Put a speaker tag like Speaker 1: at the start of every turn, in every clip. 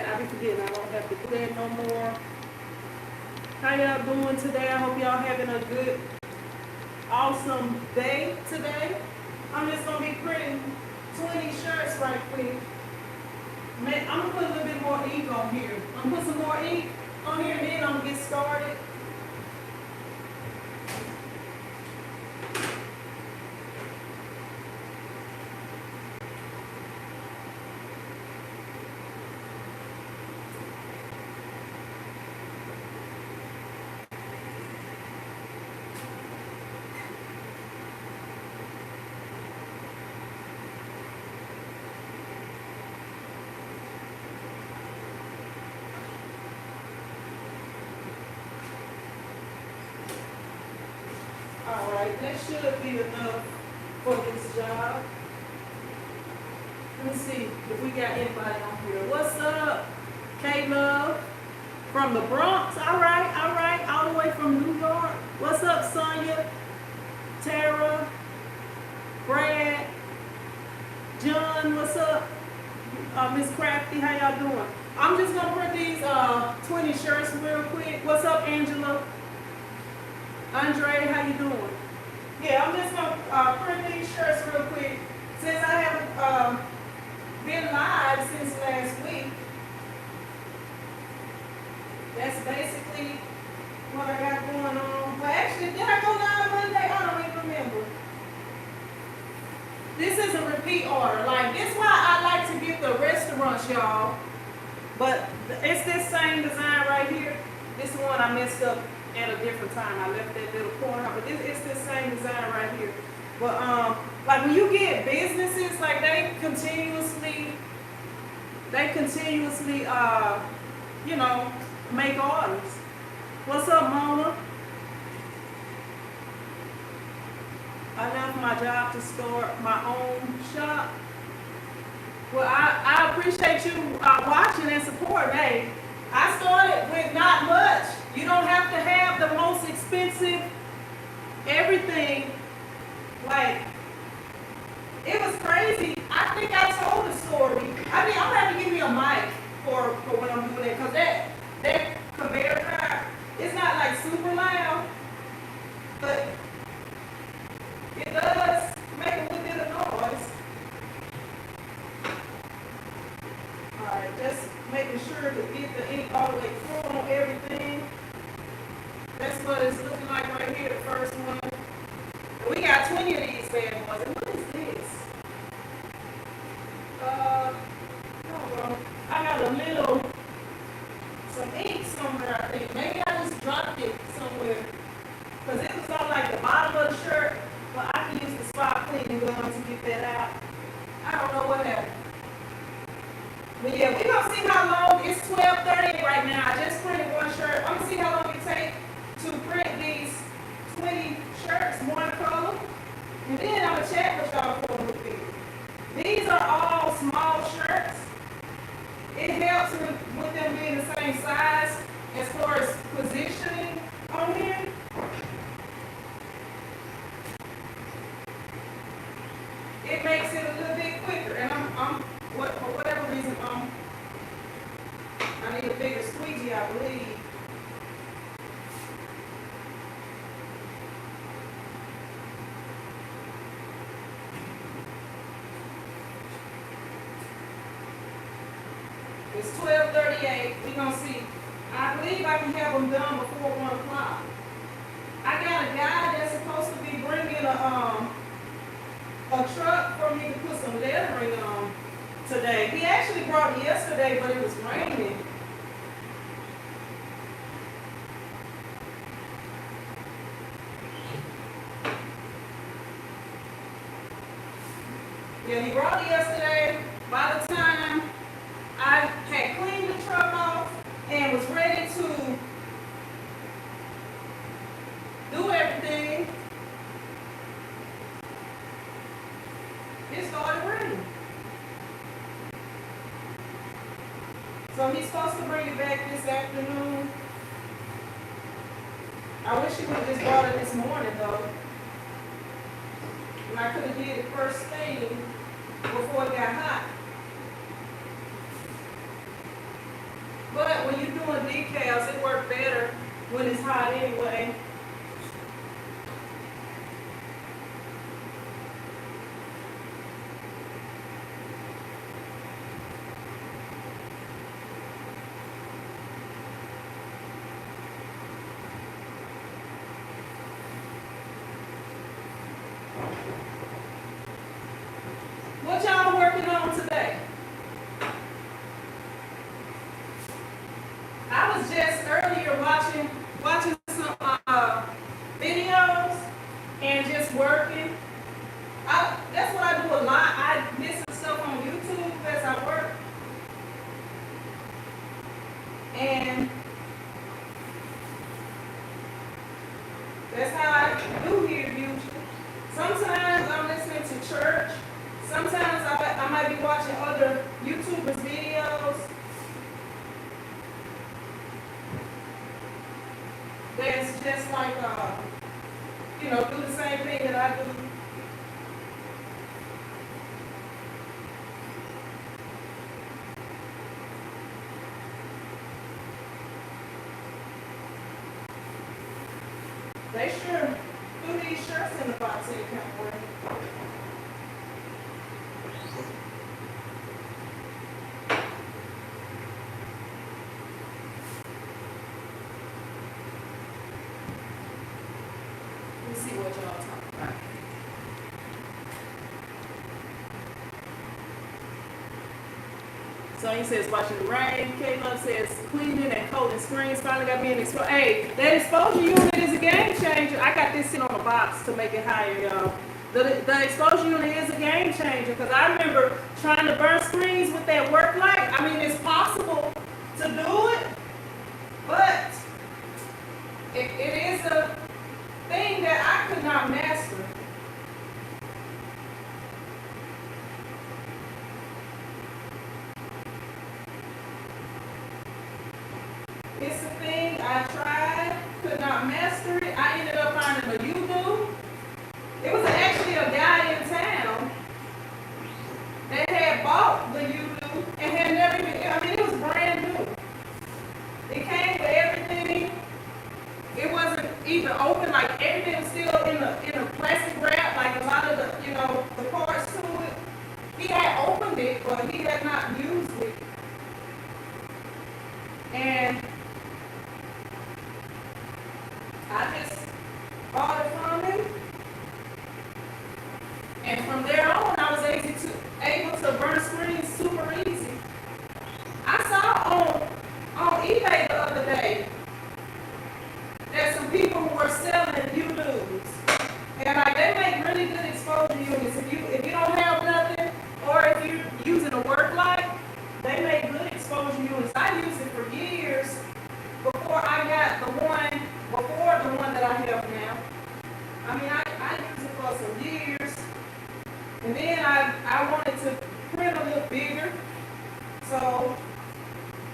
Speaker 1: that. I be forgetting I don't have to do that no more. How y'all doing today? I hope y'all having a good, awesome day today. I'm just gonna be printing 20 shirts right quick. Man, I'm gonna put a little bit more ink on here. I'm gonna put some more ink on here and then I'm gonna get started. Alright, that should be enough for this job. Let me see if we got anybody on here. What's up? K-Love from the Bronx. Alright, all the way from New York. What's up, Sonia? Tara? Brad? John, what's up? Miss Crafty, how y'all doing? I'm just gonna print these 20 shirts real quick. What's up, Angela? Andre, how you doing? Yeah, I'm just gonna print these shirts real quick. Since I haven't been live since last week, that's basically what I got going on. Well, actually, did I go live Monday? I don't even remember. This is a repeat order. Like, this is why I like to get the restaurants, y'all. But it's this same design right here. This one I messed up at a different time. I left that little corner, but it's the same design right here. But like when you get businesses, like they continuously you know, make orders. What's up, Mama? I left my job to start my own shop. Well, I appreciate you watching and support. Hey, I started with not much. You don't have to have the most expensive everything. Like, it was crazy. I think I told the story. I mean, I'm going to have to give me a mic for when I'm doing it, because that conveyor car, it's not like super loud, but it does make a little bit of noise. Alright, just making sure to get the ink all the way through on everything. That's what it's looking like right here, the first one. And we got 20 of these bad boys. And what is this? Hold on. I got a little, some ink somewhere, I think. Maybe I just dropped it somewhere. Because it was on like the bottom of the shirt. But I can use the spot cleaning gun to get that out. I don't know what happened. But yeah, we're going to see how long. It's 12:30 right now. I just printed one shirt. I'm going to see how long it takes to print these 20 shirts, one color. And then I'm going to chat with y'all for a little bit. These are all small shirts. It helps with them being the same size as far as positioning on here. It makes it a little bit quicker. And for whatever reason, I need a bigger squeegee, I believe. It's 12:38. We're going to see. I believe I can have them done before 1 o'clock. I got a guy that's supposed to be bringing a truck for me to put some lettering on today. He actually brought it yesterday, but it was raining. Yeah, he brought it yesterday. By the time I had cleaned the truck off and was ready to do everything, it started raining. So he's supposed to bring it back this afternoon. I wish he would have just brought it this morning though. And I could have did it first thing before it got hot. But when you're doing decals, it works better when it's hot anyway. What y'all working on today? I was just earlier watching some videos and just working. That's what I do a lot. I listen to stuff on YouTube as I work. And that's how I do here usually. Sometimes I'm listening to church. Sometimes I might be watching other YouTubers' videos. That's just like, do the same thing that I do. They sure do these shirts in the box any kind of way. Let me see what y'all talking about. So he says, watching the rain. Caleb says, cleaning and coating screens finally got me an exposure. Hey, that exposure unit is a game changer. I got this sitting on a box to make it higher, y'all. The exposure unit is a game changer because I remember trying to burn screens with that work light. I mean, it's possible to do it, but it is a thing that I could not master. It's a thing I tried, could not master it. I ended up finding a U-do. It was actually a guy in town that had bought the U-do and had never even, I mean, it was brand new. It came with everything. It wasn't even open, like everything was still in a plastic wrap, like a lot of the parts to it. He had opened it, but he had not used it. And I just bought it from him. And from there on, I was able to burn screens super easy. I saw on eBay the other day that some people were selling U-Doos. And like they make really good exposure units. If you don't have nothing, or if you're using a work light, they make good exposure units. I used it for years before I got the one that I have now. I mean, I used it for some years. And then I wanted to print a little bigger. So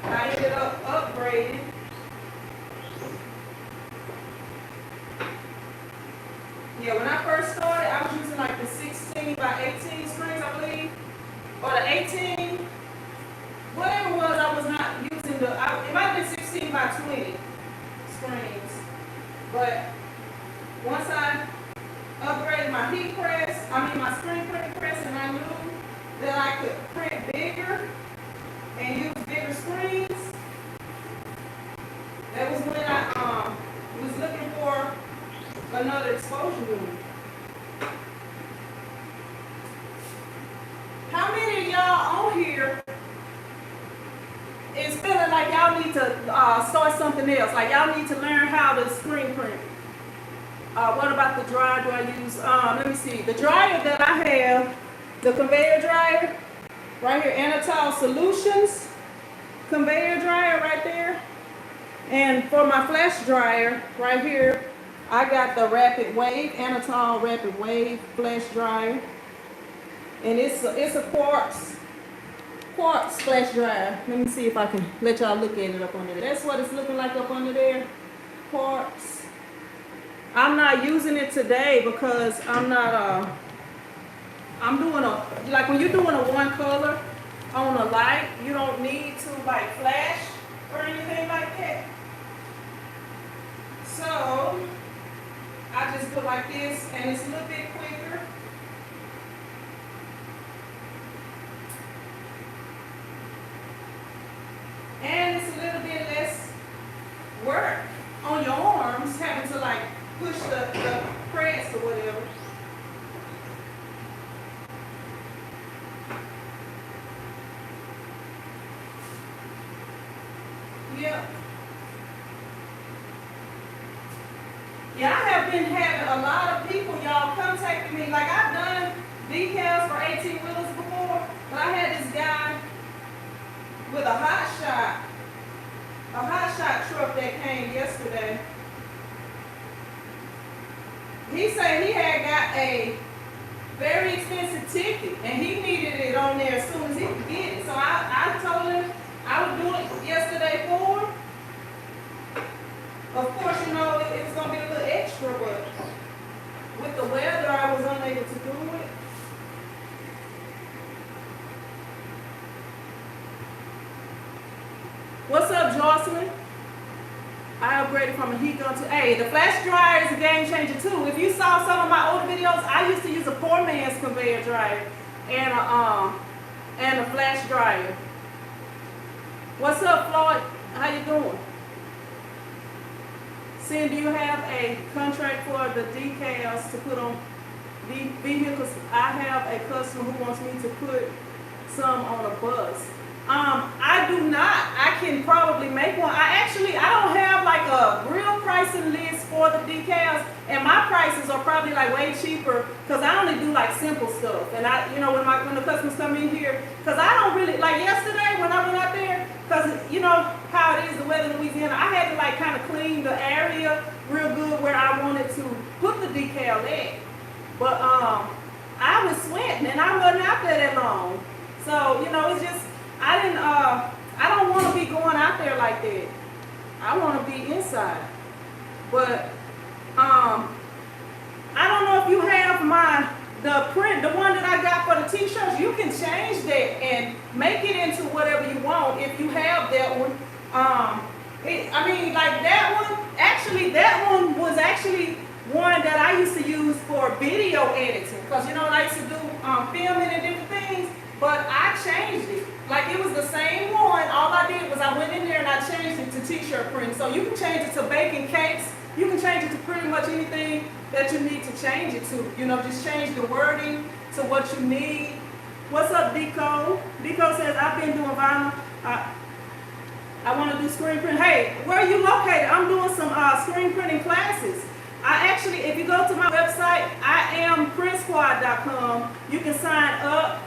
Speaker 1: I ended up upgrading. Yeah, when I first started, I was using like the 16 by 18 screens, I believe. Or the 18. Whatever it was, I was not using it might have been 16 by 20 screens. But once I upgraded my my screen printing press, and I knew that I could print bigger and use bigger screens, that was when I was looking for another exposure unit. How many of y'all on here is feeling like y'all need to start something else? Like y'all need to learn how to screen print? What about the dryer do I use? Let me see. The dryer that I have, the conveyor dryer, right here, Anatol Solutions conveyor dryer right there. And for my flash dryer, right here, I got the Rapid Wave, Anatol Rapid Wave flash dryer. And it's a quartz flash dryer. Let me see if I can let y'all look at it up under there. That's what it's looking like up under there. Quartz. I'm not using it today because I'm doing like when you're doing a one color on a light, you don't need to like flash or anything like that. So I just put like this, and it's a little bit quicker. And it's a little bit less work on your arms, having to like push the press or whatever. Yeah. Yeah, I have been having a lot of people, y'all, contacting me. Like, I've done decals for 18-wheelers before, but I had this guy with a hot shot truck that came yesterday. He said he had got a very expensive ticket, and he needed it on there as soon as he could get it. So I told him I would do it yesterday for him. Of course, you know, it was going to be a little extra, but with the weather, I was unable to do it. What's up, Jocelyn? I upgraded from a heat gun to, hey, the flash dryer is a game changer too. If you saw some of my older videos, I used to use a poor man's conveyor dryer and a flash dryer. What's up, Floyd? How you doing? Cindy, do you have a contract for the decals to put on the vehicles? I have a customer who wants me to put some on a bus. I do not. I can probably make one. I don't have like a real pricing list for the decals, and my prices are probably like way cheaper because I only do like simple stuff. And when the customers come in here, because I don't really, like yesterday when I went out there, because you know how it is, the weather in Louisiana, I had to like kind of clean the area real good where I wanted to put the decal at. But I was sweating and I wasn't out there that long. So, you know, it's just, I don't want to be going out there like that. I want to be inside. But I don't know if you have the print, the one that I got for the t-shirts. You can change that and make it into whatever you want if you have that one. Like that one was actually one that I used to use for video editing, because you know I used to do filming and different things. But I changed it. Like it was the same one. All I did was I went in there and I changed it to t-shirt print. So you can change it to baking cakes. You can change it to pretty much anything that you need to change it to. You know, just change the wording to what you need. What's up, Deco? Deco says, I've been doing vinyl. I want to do screen print. Hey, where are you located? I'm doing some screen printing classes. If you go to my website, IamPrintSquad.com, you can sign up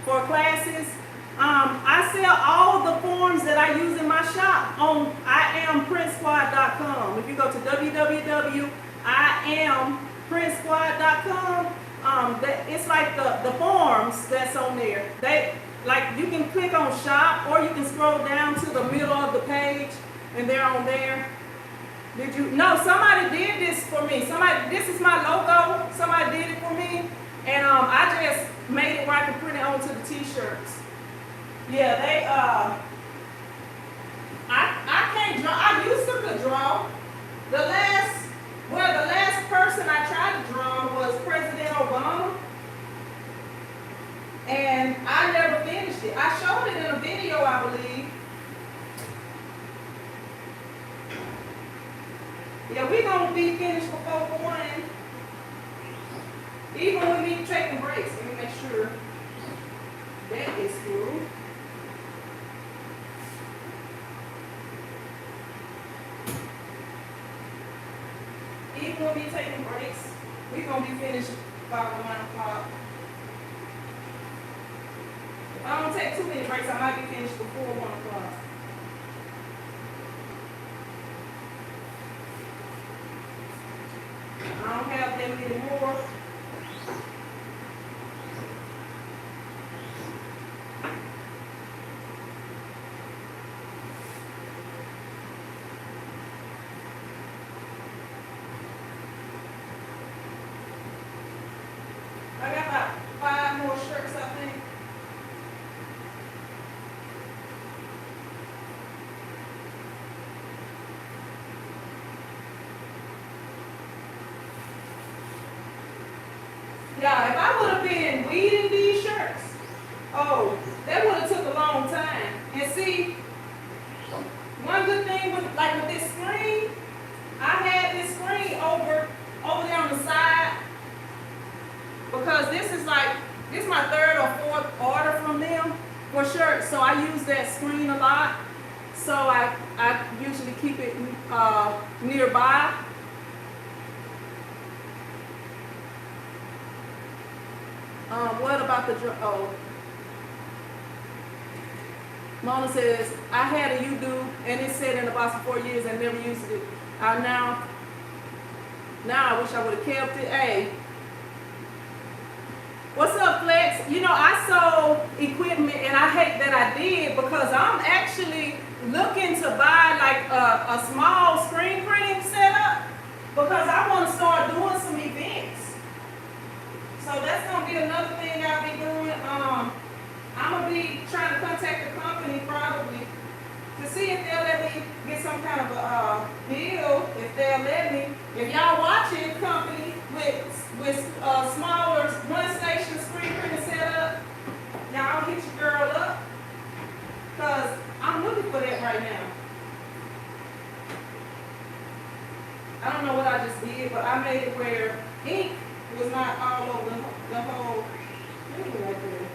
Speaker 1: for classes. I sell all the forms that I use in my shop on IamPrintSquad.com. If you go to www.IamPrintSquad.com, it's like the forms that's on there. You can click on shop, or you can scroll down to the middle of the page and they're on there. No, somebody did this for me. This is my logo. Somebody did it for me. And I just made it where I can print it onto the t-shirts. Yeah, I can't draw. I used to could draw. The last person I tried to draw was President Obama. And I never finished it. I showed it in a video, I believe. Yeah, we're going to be finished before 1. Even with me taking breaks, let me make sure that is through. Even with me taking breaks, we're going to be finished about 1 o'clock. If I don't take too many breaks, I might be finished before 1 o'clock. I don't have them anymore. I got about 5 more shirts, I think. Yeah, if I would have been weeding these shirts, oh, that would have took a long time. And see, one good thing with this screen, I had this screen over there on the side because this is my third or fourth order from them for shirts. So I use that screen a lot. So I usually keep it nearby. What about Mona says, I had a U-Do and it sat in the box for 4 years and never used it. Now I wish I would have kept it. Hey, what's up, Flex? You know, I sold equipment and I hate that I did because I'm actually looking to buy like a small screen printing setup because I want to start doing some events. So that's going to be another thing I'll be doing. I'm going to be trying to contact the company probably to see if they'll let me get some kind of a deal, if they'll let me. If y'all watching company with smaller one-station screen printing setup, y'all hit your girl up because I'm looking for that right now. I don't know what I just did, but I made it where ink was not all over the whole thing right there.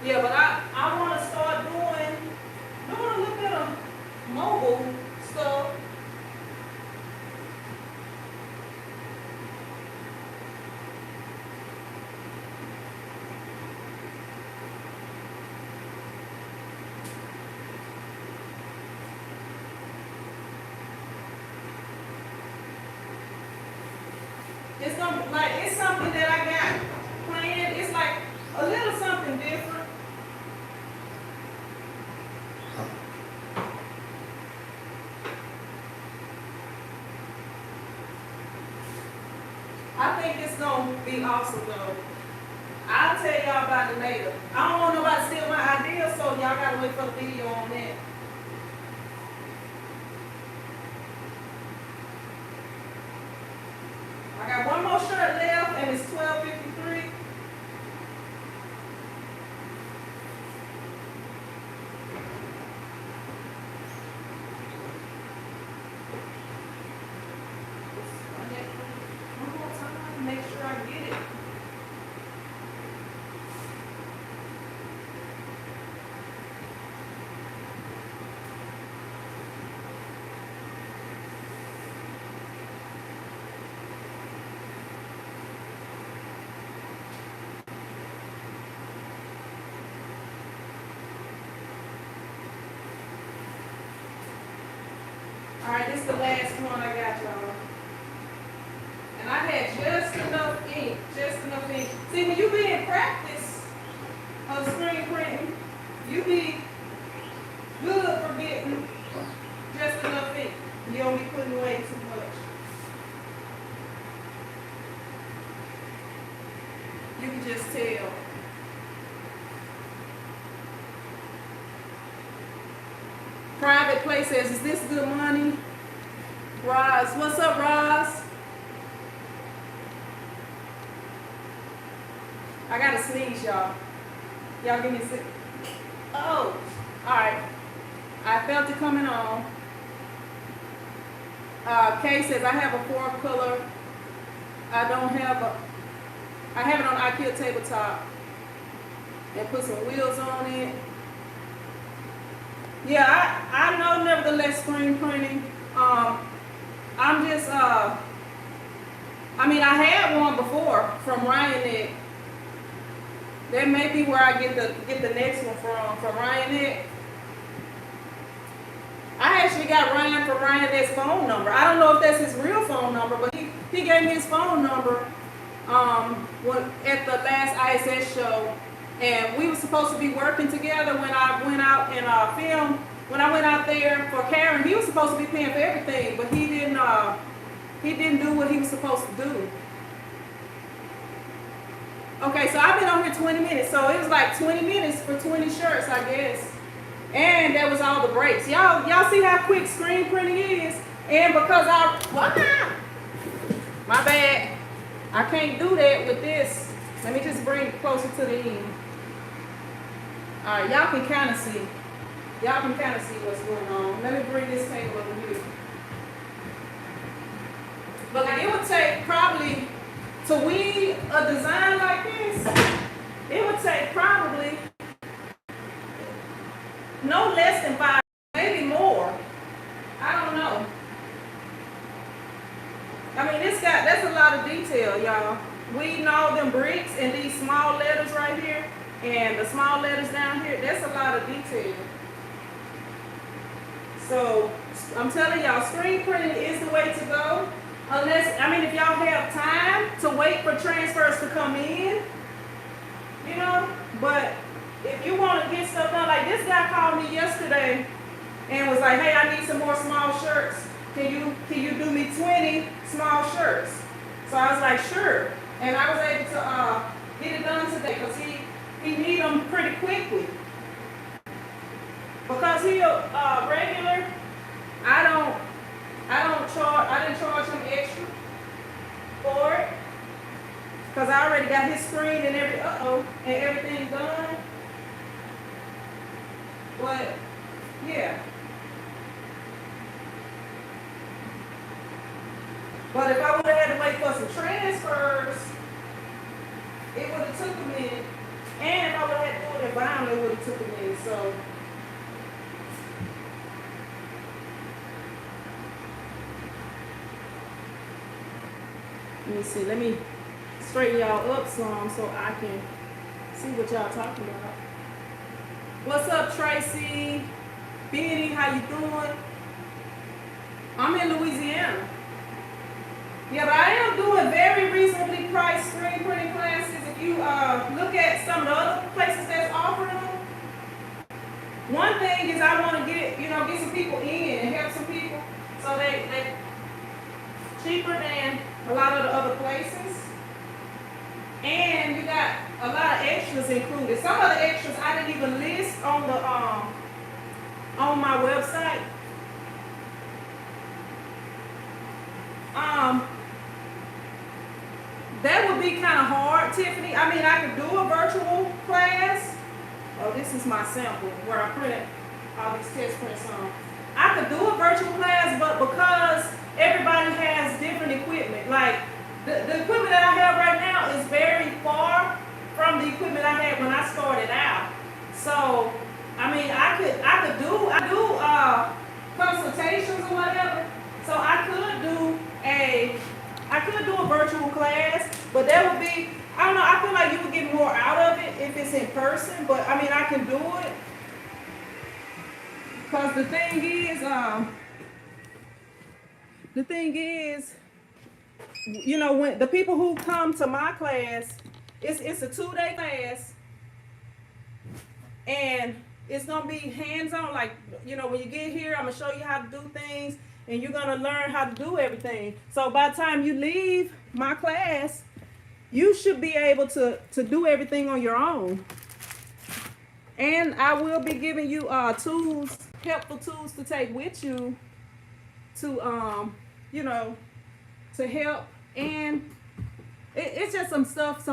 Speaker 1: Yeah, but I want to start doing a little bit of mobile stuff. It's something that I got planned. It's like a little something different. I think it's gonna be awesome though. I'll tell y'all about it later. I don't want nobody to steal my idea, so y'all gotta wait for the video on that. I got one more shirt left and it's $12.53. One more time, make sure I get it. All right, this is the last one I got, y'all. And I had just enough ink, See, when you be in practice of screen printing, you be good for getting just enough ink. You don't be putting away too much. You can just tell. Private Play says, is this good money? Roz, what's up, Roz? I gotta sneeze, y'all. Y'all give me a second. Oh, all right. I felt it coming on. Kay says, I have a 4-color. I have it on IKEA tabletop. And put some wheels on it. Yeah, I know nevertheless screen printing. I'm just, I had one before from Ryan. That may be where I get the next one from Ryan. I actually got Ryan from Ryan's phone number. I don't know if that's his real phone number, but he gave me his phone number at the last ISS show. And we were supposed to be working together when I went out and filmed. When I went out there for Karen, he was supposed to be paying for everything, but he didn't do what he was supposed to do. Okay, so I've been on here 20 minutes. So it was like 20 minutes for 20 shirts, I guess. And there was all the breaks. Y'all see how quick screen printing is? And because my bad, I can't do that with this. Let me just bring it closer to the end. All right, y'all can kind of see. Y'all can kind of see what's going on. Let me bring this table over here. But it would take probably, to weave a design like this, it would take probably no less than 5, maybe more. I don't know. I mean, that's a lot of detail, y'all. Weeding all them bricks and these small letters right here and the small letters down here, that's a lot of detail. So I'm telling y'all, screen printing is the way to go. Unless, I mean, if y'all have time to wait for transfers to come in, you know, but if you want to get stuff done, like this guy called me yesterday and was like, hey, I need some more small shirts. Can you do me 20 small shirts? So I was like, sure. And I was able to get it done today because he need them pretty quickly. Because he regular, I didn't charge him extra for it. Because I already got his screen and everything done. But yeah. But if I would have had to wait for some transfers, it would have took a minute. And if I would have had to do it in vinyl, it would have took a minute. So let me see. Let me straighten y'all up some so I can see what y'all talking about. What's up, Tracy? Benny, how you doing? I'm in Louisiana. Yeah, but I am doing very reasonably priced screen printing classes. If you look at some of the other places that's offering them, one thing is I want to get some people in and help some people, so they cheaper than a lot of the other places. And you got a lot of extras included. Some of the extras I didn't even list on the on my website. That would be kind of hard, Tiffany. I mean, I could do a virtual class. Oh, this is my sample where I printed all these test prints on. I could do a virtual class, but because everybody has different equipment, like the equipment that I have right now is very far from the equipment I had when I started out. So, I mean, I do consultations or whatever. So I could do a virtual class, but that would be, I don't know, I feel like you would get more out of it if it's in person, but I mean, I can do it. Because the thing is, you know, when the people who come to my class, it's a 2-day class, and it's gonna be hands-on. Like, you know, when you get here, I'm gonna show you how to do things, and you're gonna learn how to do everything. So by the time you leave my class, you should be able to do everything on your own. And I will be giving you tools, helpful tools to take with you to you know, to help. And it's just some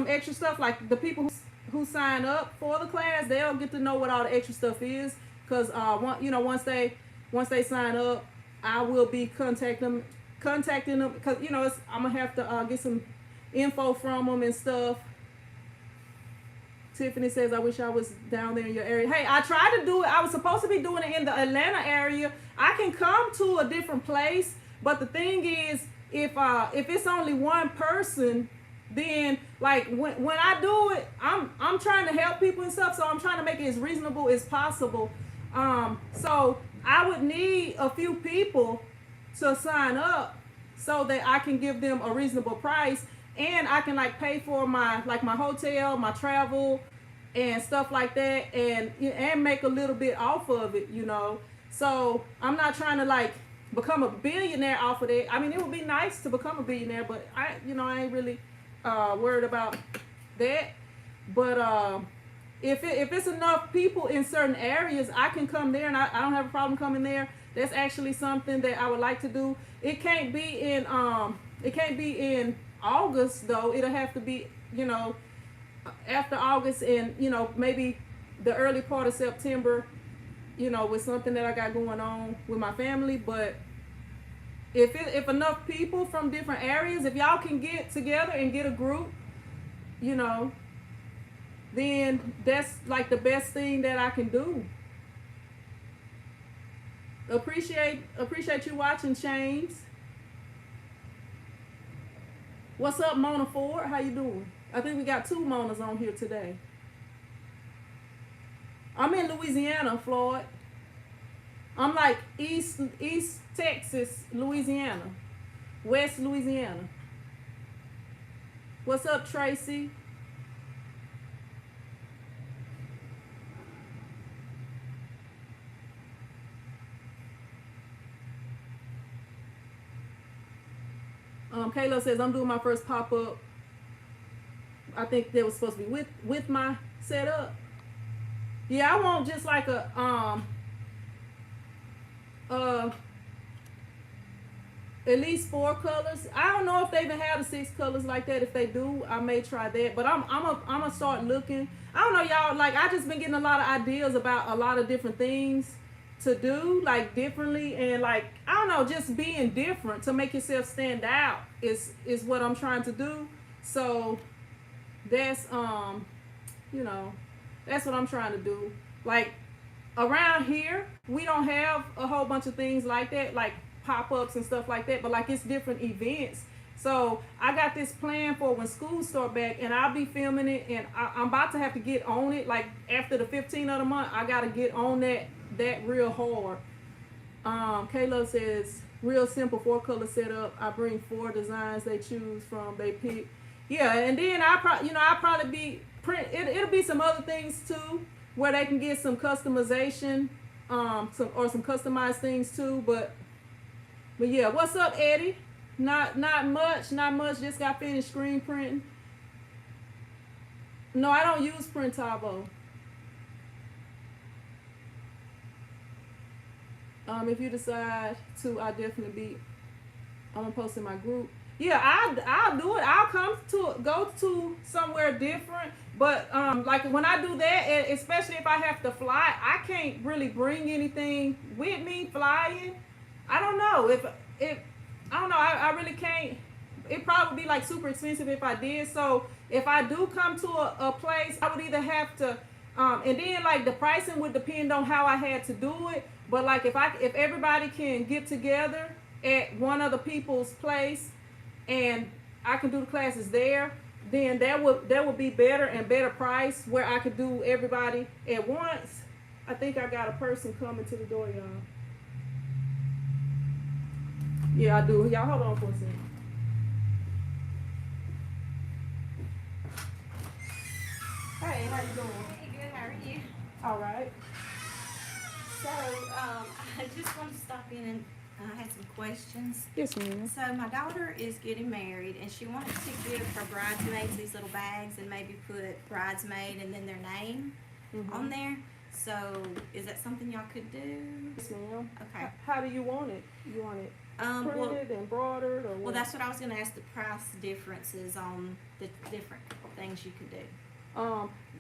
Speaker 1: extra stuff, like the people who sign up for the class, they'll get to know what all the extra stuff is. Because once they sign up, I will be contacting them because, you know, I'm gonna have to get some info from them and stuff. Tiffany says, I wish I was down there in your area. Hey, I tried to do it. I was supposed to be doing it in the Atlanta area. I can come to a different place, but the thing is, if it's only one person, then like when I do it, I'm trying to help people and stuff, so I'm trying to make it as reasonable as possible. So I would need a few people to sign up so that I can give them a reasonable price, and I can like pay for my hotel, my travel, and stuff like that, and make a little bit off of it, you know. So I'm not trying to like become a billionaire off of it. I mean, it would be nice to become a billionaire, but I ain't really worried about that. But if it's enough people in certain areas, I can come there, and I don't have a problem coming there. That's actually something that I would like to do. It can't be in August though. It'll have to be, you know, after August, and you know, maybe the early part of September, you know, with something that I got going on with my family. But if enough people from different areas, if y'all can get together and get a group, you know, then that's like the best thing that I can do. Appreciate you watching, James. What's up, Mona Ford? How you doing? I think we got 2 Monas on here today. I'm in Louisiana, Floyd. I'm like East Texas, Louisiana, West Louisiana. What's up, Tracy? Kayla says, I'm doing my first pop-up. I think that was supposed to be with my setup. Yeah, I want just like a at least 4 colors. I don't know if they even have the 6 colors like that. If they do, I may try that. But I'm gonna start looking. I don't know, y'all. Like, I just been getting a lot of ideas about a lot of different things to do, like differently, and like, I don't know, just being different to make yourself stand out is what I'm trying to do. So that's you know, that's what I'm trying to do. Like, around here we don't have a whole bunch of things like that, like pop-ups and stuff like that, but like, it's different events. So I got this plan for when school start back, and I'll be filming it, and I'm about to have to get on it. Like, after the 15th of the month, I gotta get on that real hard. Kayla says, real simple 4-color setup. I bring 4 designs they choose from, they pick. Yeah, and then I'll probably be it'll be some other things too, where they can get some customization, some customized things too. But yeah, what's up, Eddie? Not much. Just got finished screen printing. No, I don't use Printavo. If you decide to, I'll definitely I'm gonna post in my group. Yeah, I'll do it. I'll go to somewhere different. But like, when I do that, especially if I have to fly, I can't really bring anything with me flying. I don't know I really can't. It'd probably be like super expensive if I did. So if I do come to a place, I would either have to and then like the pricing would depend on how I had to do it. But like, if everybody can get together at one of the people's place and I can do the classes there, then that would be better and better price, where I could do everybody at once. I think I got a person coming to the door, y'all. Yeah, I do. Y'all hold on for a second. Hey, how you doing?
Speaker 2: Hey, good. How are you?
Speaker 1: All right.
Speaker 2: So, I just wanted to stop in and I had some questions.
Speaker 1: Yes, ma'am.
Speaker 2: So, my daughter is getting married, and she wanted to give her bridesmaids these little bags and maybe put bridesmaid and then their name on there. So, is that something y'all could do?
Speaker 1: Yes, ma'am.
Speaker 2: Okay.
Speaker 1: How do you want it? You want it
Speaker 2: Well,
Speaker 1: printed, embroidered, or what?
Speaker 2: well, that's what I was going to ask, the price differences on the different things you could do.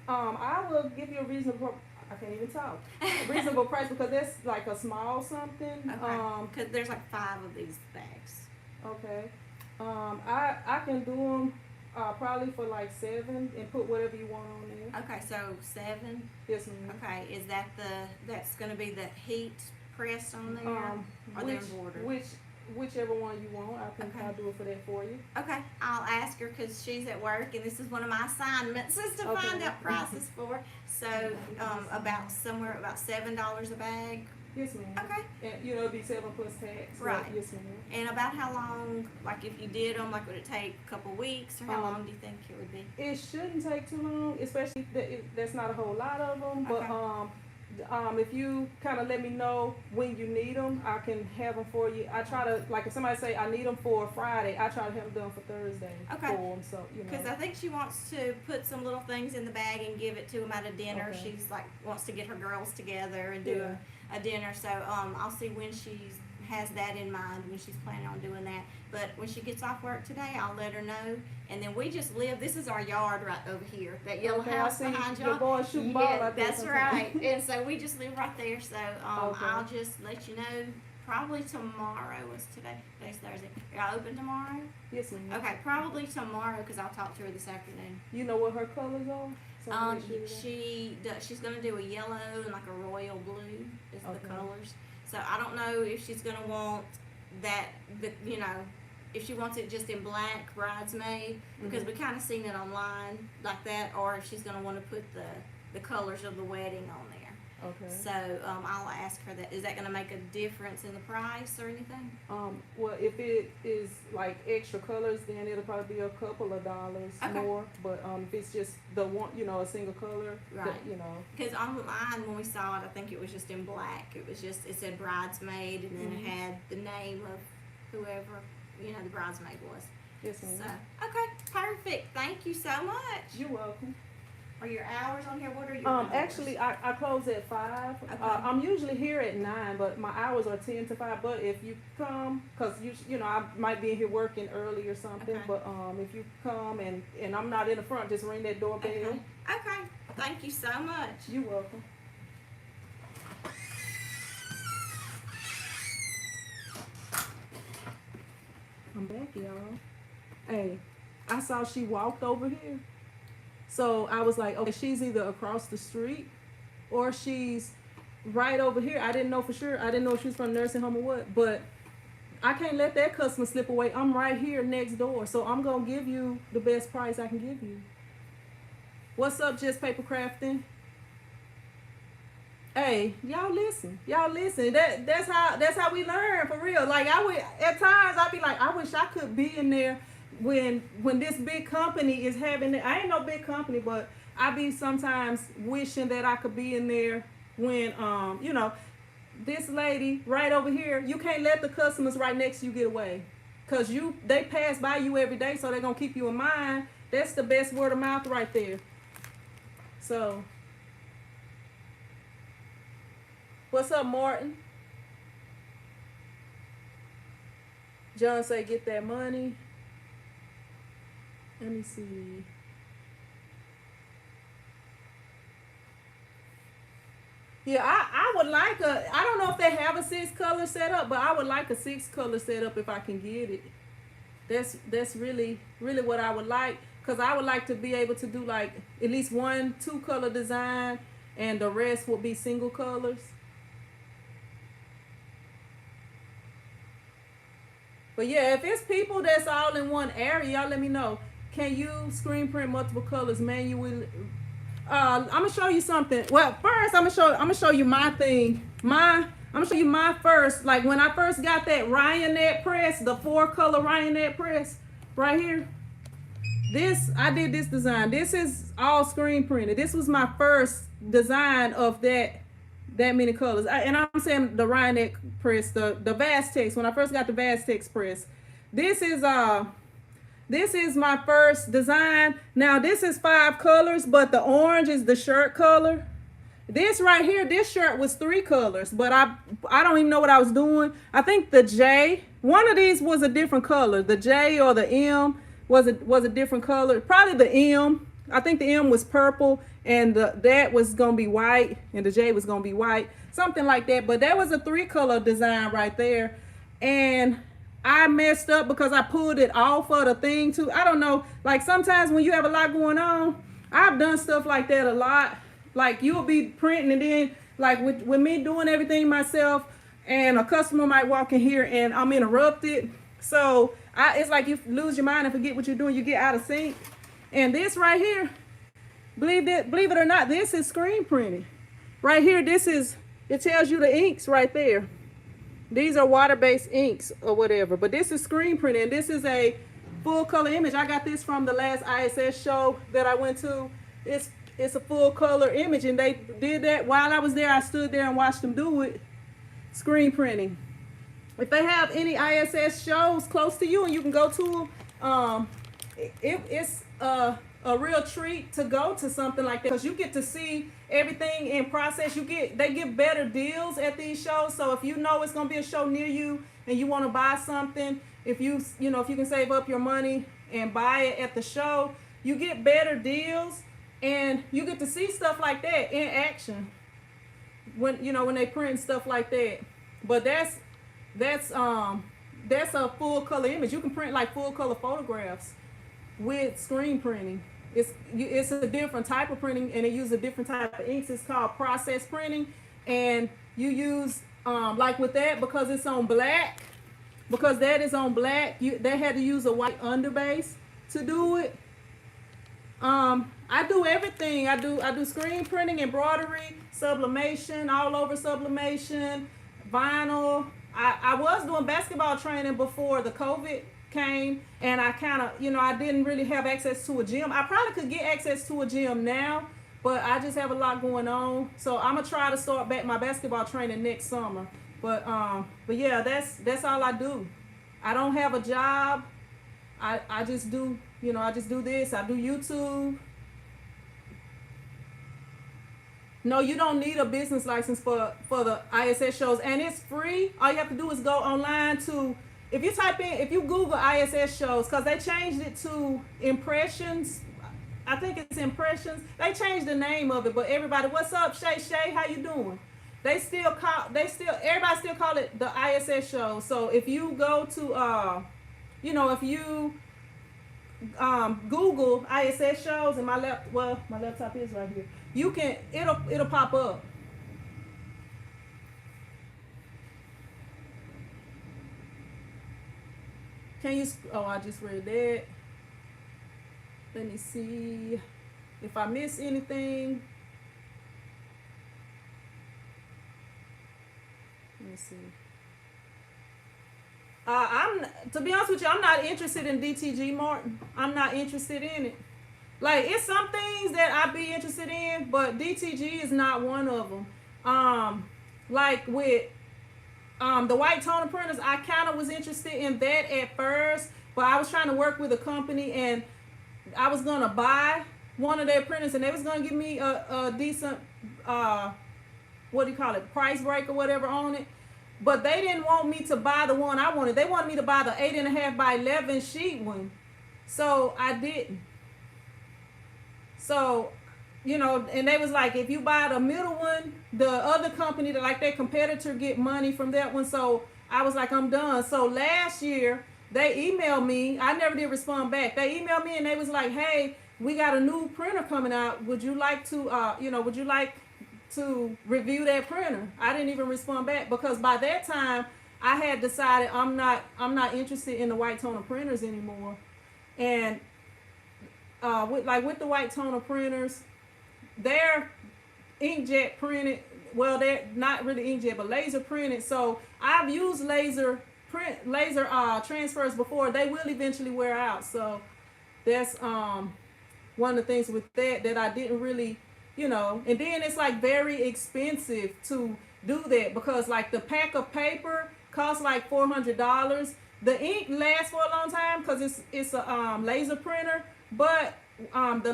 Speaker 1: I will give you a reasonable. I can't even talk. Reasonable price, because that's like a small something.
Speaker 2: Okay. Because there's like 5 of these bags.
Speaker 1: Okay. I can do them probably for like 7 and put whatever you want on there.
Speaker 2: Okay, so 7.
Speaker 1: Yes, ma'am.
Speaker 2: Okay, is that that's going to be the heat pressed on there, or the embroidered?
Speaker 1: Whichever one you want, I think
Speaker 2: Okay.
Speaker 1: I'll do it for that for you.
Speaker 2: Okay, I'll ask her because she's at work, and this is one of my assignments is to find
Speaker 1: Okay.
Speaker 2: out prices for. So about $7 a bag.
Speaker 1: Yes, ma'am.
Speaker 2: Okay.
Speaker 1: And it'll be 7 plus tax.
Speaker 2: Right.
Speaker 1: Yes, ma'am.
Speaker 2: And about how long, like if you did them, like would it take a couple weeks, or how long do you think it would be?
Speaker 1: It shouldn't take too long, especially that's not a whole lot of them. But
Speaker 2: Okay.
Speaker 3: If you kind of let me know when you need them, I can have them for you. I try to, like if somebody say I need them for Friday, I try to have them done for Thursday.
Speaker 2: Okay.
Speaker 3: For them, so you know.
Speaker 2: Because I think she wants to put some little things in the bag and give it to them at a dinner.
Speaker 3: Okay.
Speaker 2: She's like wants to get her girls together and do a dinner. So I'll see when she's has that in mind, when she's planning on doing that. But when she gets off work today, I'll let her know. And then we just live. This is our yard right over here. That yellow house behind y'all.
Speaker 3: Your boy shooting ball out there.
Speaker 2: That's right. And so we just live right there. So
Speaker 3: Okay.
Speaker 2: I'll just let you know. Probably tomorrow. What's today? Today's Thursday. Are y'all open tomorrow?
Speaker 3: Yes, ma'am.
Speaker 2: Okay, probably tomorrow because I'll talk to her this afternoon.
Speaker 3: You know what her colors are?
Speaker 2: She's gonna do a yellow and like a royal blue is the
Speaker 3: Okay.
Speaker 2: colors. So I don't know if she's gonna want that, if she wants it just in black bridesmaid, because we kind of seen it online like that, or if she's gonna want to put the colors of the wedding on there.
Speaker 3: Okay.
Speaker 2: So I'll ask her that. Is that gonna make a difference in the price or anything?
Speaker 3: Well, if it is like extra colors, then it'll probably be a couple of dollars
Speaker 2: Okay.
Speaker 3: more. But if it's just the one, a single color,
Speaker 2: Right.
Speaker 3: that.
Speaker 2: Because online when we saw it, I think it was just in black. It said bridesmaid, and then it had the name of whoever the bridesmaid was.
Speaker 3: Yes, ma'am.
Speaker 2: So okay, perfect. Thank you so much.
Speaker 3: You're welcome.
Speaker 2: Are your hours on here? What are your hours?
Speaker 3: Actually, I close at 5.
Speaker 2: Okay.
Speaker 3: I'm usually here at 9, but my hours are 10 to 5. But if you come, cause I might be in here working early or something.
Speaker 2: Okay.
Speaker 3: But if you come and I'm not in the front, just ring that doorbell.
Speaker 2: Okay. Thank you so much.
Speaker 3: You're welcome. I'm back, y'all. Hey, I saw she walked over here. So I was like, okay, she's either across the street or she's right over here. I didn't know for sure. I didn't know if she was from a nursing home or what. But I can't let that customer slip away. I'm right here next door. So I'm going to give you the best price I can give you. What's up, Just Paper Crafting? Hey, y'all listen. That's how we learn, for real. Like at times I'd be like, I wish I could be in there when this big company is having it. I ain't no big company, but I be sometimes wishing that I could be in there when this lady right over here, you can't let the customers right next to you get away, cause they pass by you every day, so they're gonna keep you in mind. That's the best word of mouth right there. So what's up, Martin? John say get that money. Let me see. Yeah, I would like I don't know if they have a 6 color setup, but I would like a 6 color setup if I can get it. That's really what I would like, because I would like to be able to do like at least 1 2 color design, and the rest will be single colors. But yeah, if it's people that's all in one area, y'all let me know. Can you screen print multiple colors manually? I'm gonna show you something. Well, first I'm gonna show you my thing. I'm gonna show you my first. Like when I first got that Ryonet press, the 4 color Ryonet press, right here. I did this design. This is all screen printed. This was my first design of that many colors. And I'm saying the Ryonet press, the Vastex. When I first got the Vastex press, this is my first design. Now this is 5 colors, but the orange is the shirt color. This right here, this shirt was 3 colors, but I don't even know what I was doing. I think the J, one of these was a different color. The J or the M was a different color. Probably the M. I think the M was purple, and that was gonna be white, and the J was gonna be white, something like that. But that was a 3 color design right there, and I messed up because I pulled it off of the thing too. I don't know. Like sometimes when you have a lot going on, I've done stuff like that a lot. Like you'll be printing, and then like with me doing everything myself, and a customer might walk in here and I'm interrupted. So it's like you lose your mind and forget what you're doing. You get out of sync. And this right here, believe it or not, this is screen printed. Right here, it tells you the inks right there. These are water-based inks or whatever, but this is screen printed, and this is a full color image. I got this from the last ISS show that I went to. it's a full color image, and they did that while I was there. I stood there and watched them do it, screen printing. If they have any ISS shows close to you and you can go to them, it's a real treat to go to something like that, because you get to see everything in process. They give better deals at these shows. So if you know it's gonna be a show near you and you want to buy something, if you can save up your money and buy it at the show, you get better deals, and you get to see stuff like that in action when they print stuff like that. But that's a full color image. You can print like full color photographs with screen printing. It's a different type of printing, and it uses a different type of inks. It's called process printing, and you use like with that, because it's on black, because that is on black. They had to use a white underbase to do it. I do everything. I do screen printing, embroidery, sublimation, all over sublimation, vinyl. I was doing basketball training before the COVID came, and I kind of, I didn't really have access to a gym. I probably could get access to a gym now, but I just have a lot going on. So I'm gonna try to start back my basketball training next summer. But yeah, that's all I do. I don't have a job. I just do, I just do this. I do YouTube. No, you don't need a business license for the ISS shows, and it's free. All you have to do is go online to, if you Google ISS shows, because they changed it to Impressions. I think it's Impressions. They changed the name of it, but everybody, what's up, Shay? How you doing? Everybody still call it the ISS show. So if you go to, if you Google ISS shows, and my laptop is right here. It'll pop up. I just read that. Let me see if I miss anything. Let me see. To be honest with you, I'm not interested in DTG, Martin. I'm not interested in it. Like, it's some things that I'd be interested in, but DTG is not one of them. Like with the white toner printers, I kind of was interested in that at first, but I was trying to work with a company, and I was gonna buy one of their printers, and they was gonna give me a decent price break or whatever on it. But they didn't want me to buy the one I wanted. They wanted me to buy the 8.5 by 11 sheet one. So I didn't. So, and they was like, if you buy the middle one, the other company, their competitor, get money from that one. So I was like, I'm done. So last year, they emailed me. I never did respond back. They emailed me, and they was like, hey, we got a new printer coming out. Would you like to review that printer? I didn't even respond back, because by that time I had decided I'm not interested in the white toner printers anymore. And with the white toner printers, they're inkjet printed. Well, they're not really inkjet, but laser printed. So I've used laser transfers before. They will eventually wear out. So that's one of the things with that I didn't really, and then it's like very expensive to do that, because like the pack of paper costs like $400. The ink lasts for a long time because it's a laser printer, but the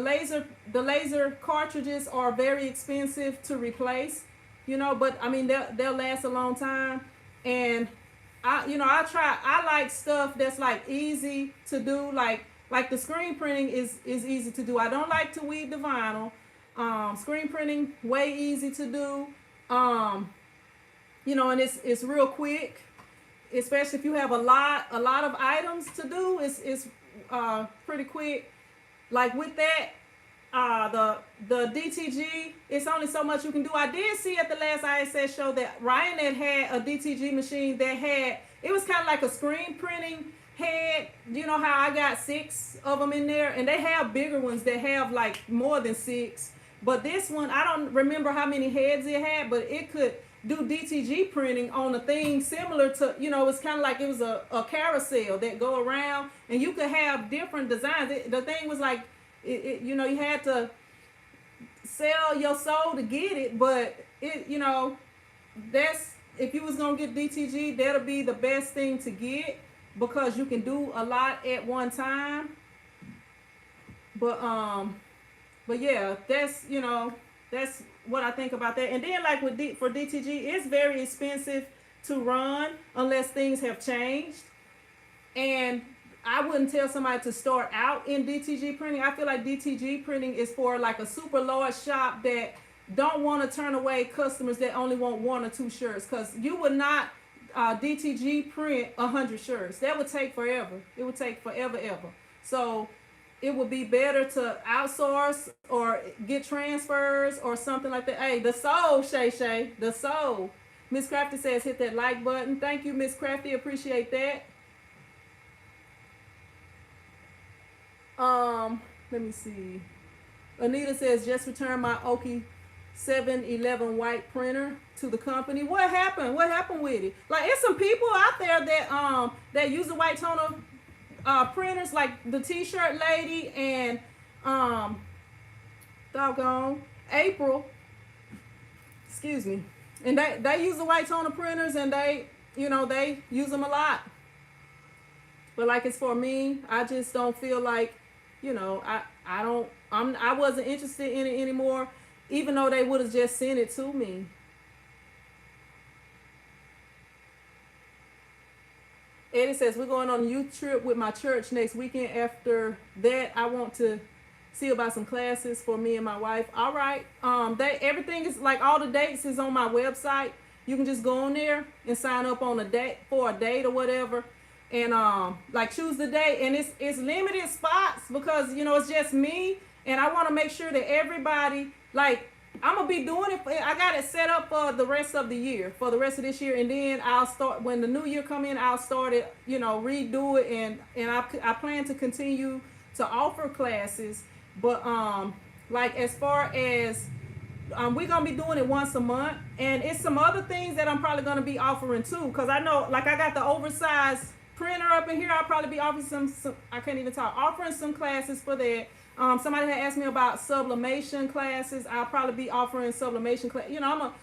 Speaker 3: laser cartridges are very expensive to replace, but I mean they'll last a long time. And I like stuff that's like easy to do, like the screen printing is easy to do. I don't like to weed the vinyl. Screen printing, way easy to do. And it's real quick, especially if you have a lot of items to do. It's pretty quick. Like with that, the DTG, it's only so much you can do. I did see at the last ISS show that Ryan had a DTG machine that it was kind of like a screen printing head. You know how I got 6 of them in there, and they have bigger ones that have like more than 6. But this one, I don't remember how many heads it had, but it could do DTG printing on a thing similar to, it's kind of like it was a carousel that go around, and you could have different designs. The thing was like, you had to, sell your soul to get it, but it, you know, that's, if you was gonna get DTG, that'll be the best thing to get because you can do a lot at one time. But yeah, that's, you know, that's what I think about that. And then like with for DTG, it's very expensive to run unless things have changed. And I wouldn't tell somebody to start out in DTG printing. I feel like DTG printing is for like a super large shop that don't want to turn away customers that only want 1 or 2 shirts, because you would not DTG print 100 shirts. That would take forever. It would take forever ever. So it would be better to outsource or get transfers or something like that. Hey, the soul, Shay, the soul. Miss Crafty says hit that like button. Thank you, Miss Crafty. Appreciate that. Let me see. Anita says just returned my Oki 711 white printer to the company. What happened? What happened with it? Like, it's some people out there that use the white toner printers, like the T-shirt lady and doggone April. Excuse me. And they use the white toner printers, and they use them a lot. But like, it's for me, I just don't feel like, I wasn't interested in it anymore, even though they would have just sent it to me. Eddie says, we're going on a youth trip with my church next weekend. After that, I want to see about some classes for me and my wife. All right. Everything is, like, all the dates is on my website. You can just go on there and sign up on a date for a date or whatever. And like, choose the date. And it's limited spots because, it's just me. And I want to make sure that everybody, like, I'm going to be doing it. I got it set up for the rest of the year, for the rest of this year. And then I'll start, when the new year come in, I'll start it, redo it. And I plan to continue to offer classes. But, like, as far as, we're going to be doing it once a month. And it's some other things that I'm probably going to be offering too. Because I know, like, I got the oversized printer up in here. I'll probably be offering some I can't even talk, offering some classes for that. Somebody had asked me about sublimation classes. I'll probably be offering sublimation class. I'm gonna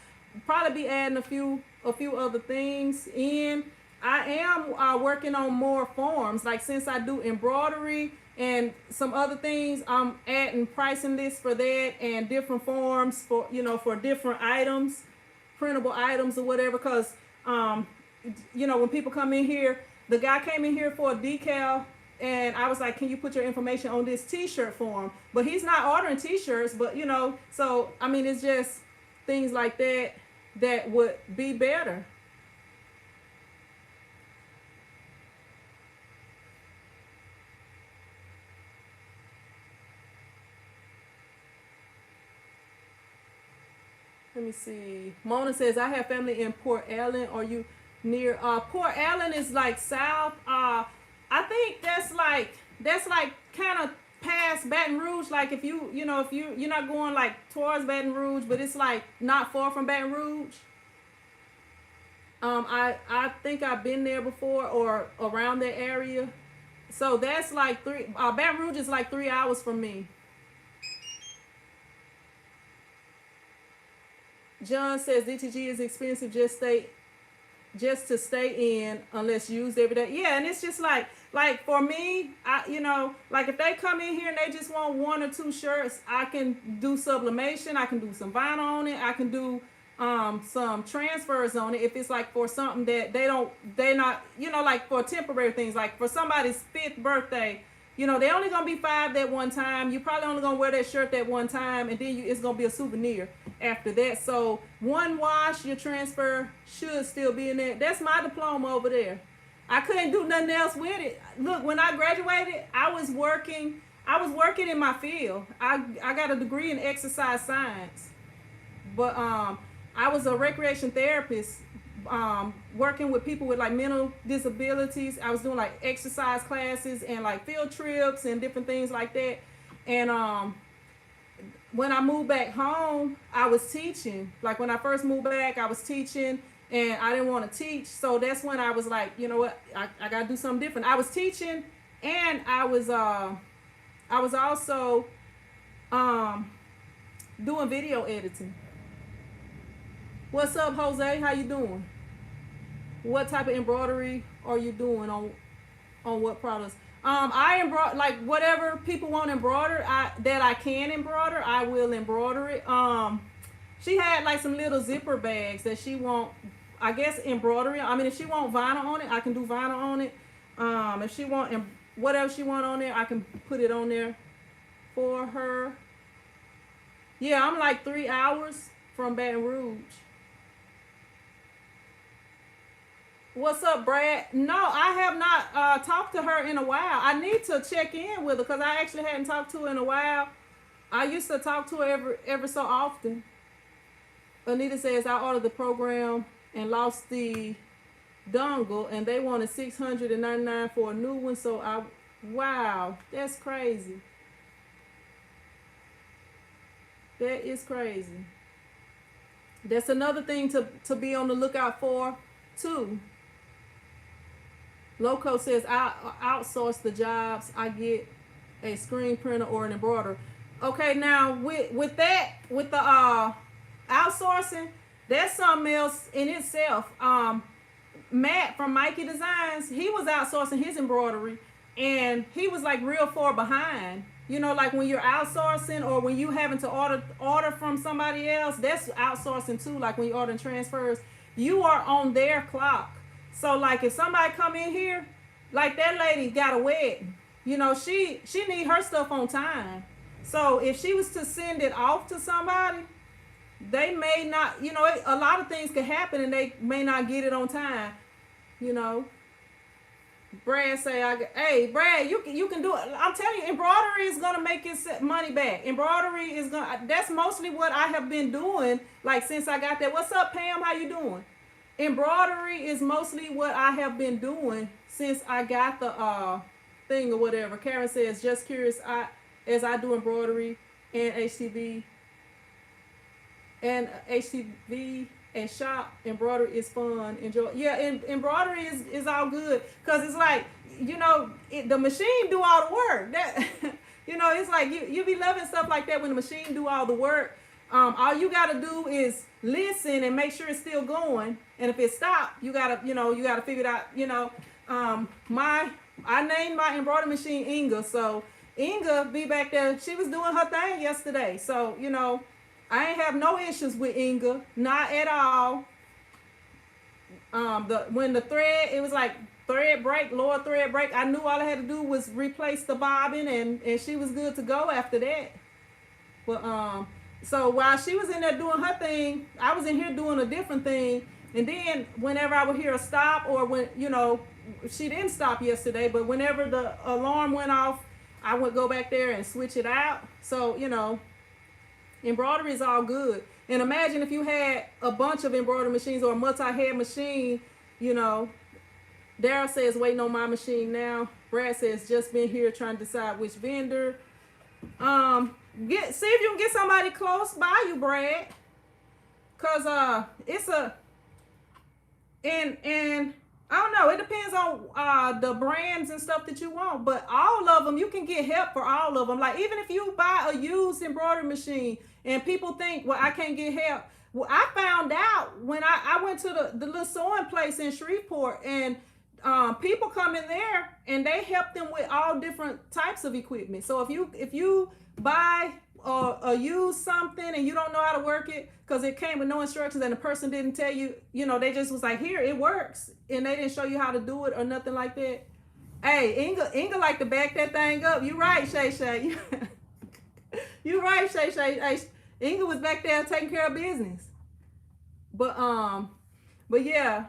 Speaker 3: probably be adding a few other things in. I am working on more forms. Like, since I do embroidery and some other things, I'm adding pricing lists for that and different forms for for different items, printable items or whatever. Cause when people come in here, the guy came in here for a decal. And I was like, can you put your information on this T-shirt form? But he's not ordering T-shirts, but so, I mean, it's just things like that would be better. Let me see. Mona says, I have family in Port Allen. Are you near? Port Allen is like south. I think that's like kind of past Baton Rouge. Like, if you're not going like towards Baton Rouge, but it's like not far from Baton Rouge. I think I've been there before or around that area. So that's like Baton Rouge is like 3 hours from me. John says DTG is expensive. Just to stay in unless used every day. Yeah, and it's just like for me, like, if they come in here and they just want 1 or 2 shirts, I can do sublimation, I can do some vinyl on it, I can do some transfers on it if it's like for something that they're not, like for temporary things, like for somebody's 5th birthday, they only gonna be 5 that one time. You probably only gonna wear that shirt that one time, and then it's gonna be a souvenir after that. So 1 wash, your transfer should still be in there. That's my diploma over there. I couldn't do nothing else with it. Look, when I graduated, I was working in my field. I got a degree in exercise science, but I was a recreation therapist, working with people with like mental disabilities. I was doing like exercise classes and like field trips and different things like that. And when I moved back home, I was teaching. Like, when I first moved back, I was teaching, and I didn't want to teach. So that's when I was like, you know what, I got to do something different. I was teaching, and I was also doing video editing. What's up, Jose? How you doing? What type of embroidery are you doing on what products? I embroider like whatever people want embroidered. That I can embroider, I will embroider it. She had like some little zipper bags that she want, I guess, embroidery. I mean, if she want vinyl on it, I can do vinyl on it. If she want whatever she want on there, I can put it on there for her. Yeah, I'm like 3 hours from Baton Rouge. What's up, Brad? No, I have not talked to her in a while. I need to check in with her because I actually hadn't talked to her in a while. I used to talk to her every so often. Anita says, I ordered the program and lost the dongle, and they wanted $699 for a new one. So wow, that's crazy. That is crazy. That's another thing to be on the lookout for, too. Loco says, I outsource the jobs. I get a screen printer or an embroiderer. Okay, now with the outsourcing, that's something else in itself. Matt from Mikey Designs, he was outsourcing his embroidery, and he was like real far behind. You know, like when you're outsourcing or when you having to order from somebody else, that's outsourcing too. Like when you're ordering transfers, you are on their clock. So like if somebody come in here, like that lady got a wedding, you know, she need her stuff on time. So if she was to send it off to somebody, they may not, you know, a lot of things could happen and they may not get it on time, you know. Brad say, hey, Brad, you can do it. I'm telling you, embroidery is going to make its money back. Embroidery is that's mostly what I have been doing, like, since I got that. What's up, Pam? How you doing? Embroidery is mostly what I have been doing since I got the thing or whatever. Karen says, just curious, as I do embroidery and HTV and shop, embroidery is fun. Enjoy. Yeah, and embroidery is all good because it's like, you know, the machine do all the work. That you know, it's like you be loving stuff like that when the machine do all the work. All you gotta do is listen and make sure it's still going. And if it stopped, you gotta figure it out. You know, I named my embroidery machine Inga, so Inga be back there. She was doing her thing yesterday, so you know. I ain't have no issues with Inga, not at all. When the thread, it was like thread break, lower thread break. I knew all I had to do was replace the bobbin, and she was good to go after that. But so while she was in there doing her thing, I was in here doing a different thing. And then whenever I would hear a stop, or when, you know, she didn't stop yesterday, but whenever the alarm went off, I would go back there and switch it out. So, you know, embroidery is all good. And imagine if you had a bunch of embroidery machines or a multi-head machine, you know. Daryl says, waiting on my machine now. Brad says, just been here trying to decide which vendor. See if you can get somebody close by you, Brad. Cause it's and I don't know, it depends on the brands and stuff that you want, but all of them, you can get help for all of them. Like, even if you buy a used embroidery machine and people think, well, I can't get help. Well, I found out when I went to the little sewing place in Shreveport, and people come in there and they help them with all different types of equipment. So if you buy or use something and you don't know how to work it because it came with no instructions and the person didn't tell you, you know, they just was like, here, it works, and they didn't show you how to do it or nothing like that. Hey, Inga like to back that thing up. You right, Shay Shay. You right, Shay Shay. Hey, Inga was back there taking care of business. But yeah.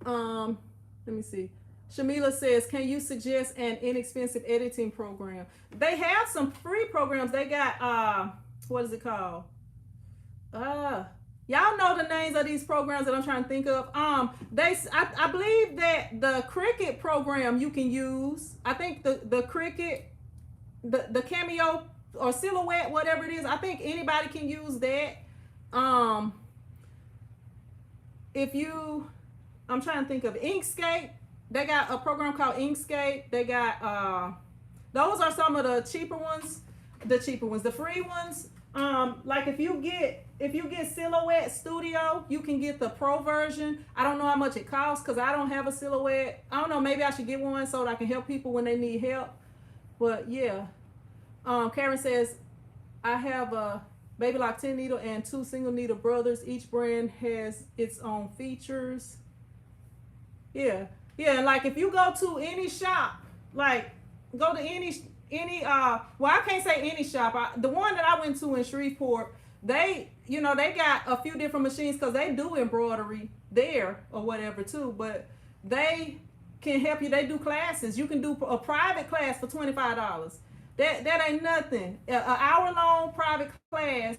Speaker 3: Let me see. Shamila says, can you suggest an inexpensive editing program? They have some free programs. They got, what is it called? Y'all know the names of these programs that I'm trying to think of. I believe that the Cricut program you can use. I think the Cricut, the Cameo or Silhouette, whatever it is, I think anybody can use that. I'm trying to think of Inkscape. They got a program called Inkscape. They got, those are some of the cheaper ones. The cheaper ones. The free ones, like if you get Silhouette Studio, you can get the pro version. I don't know how much it costs because I don't have a Silhouette. I don't know, maybe I should get one so that I can help people when they need help. But yeah. Karen says, I have a Baby Lock 10 needle and 2 single needle brothers. Each brand has its own features. Yeah. Yeah, like if you go to any shop, like go to any well, I can't say any shop. The one that I went to in Shreveport, they got a few different machines because they do embroidery there or whatever too, but they can help you. They do classes. You can do a private class for $25. That ain't nothing. An hour-long private class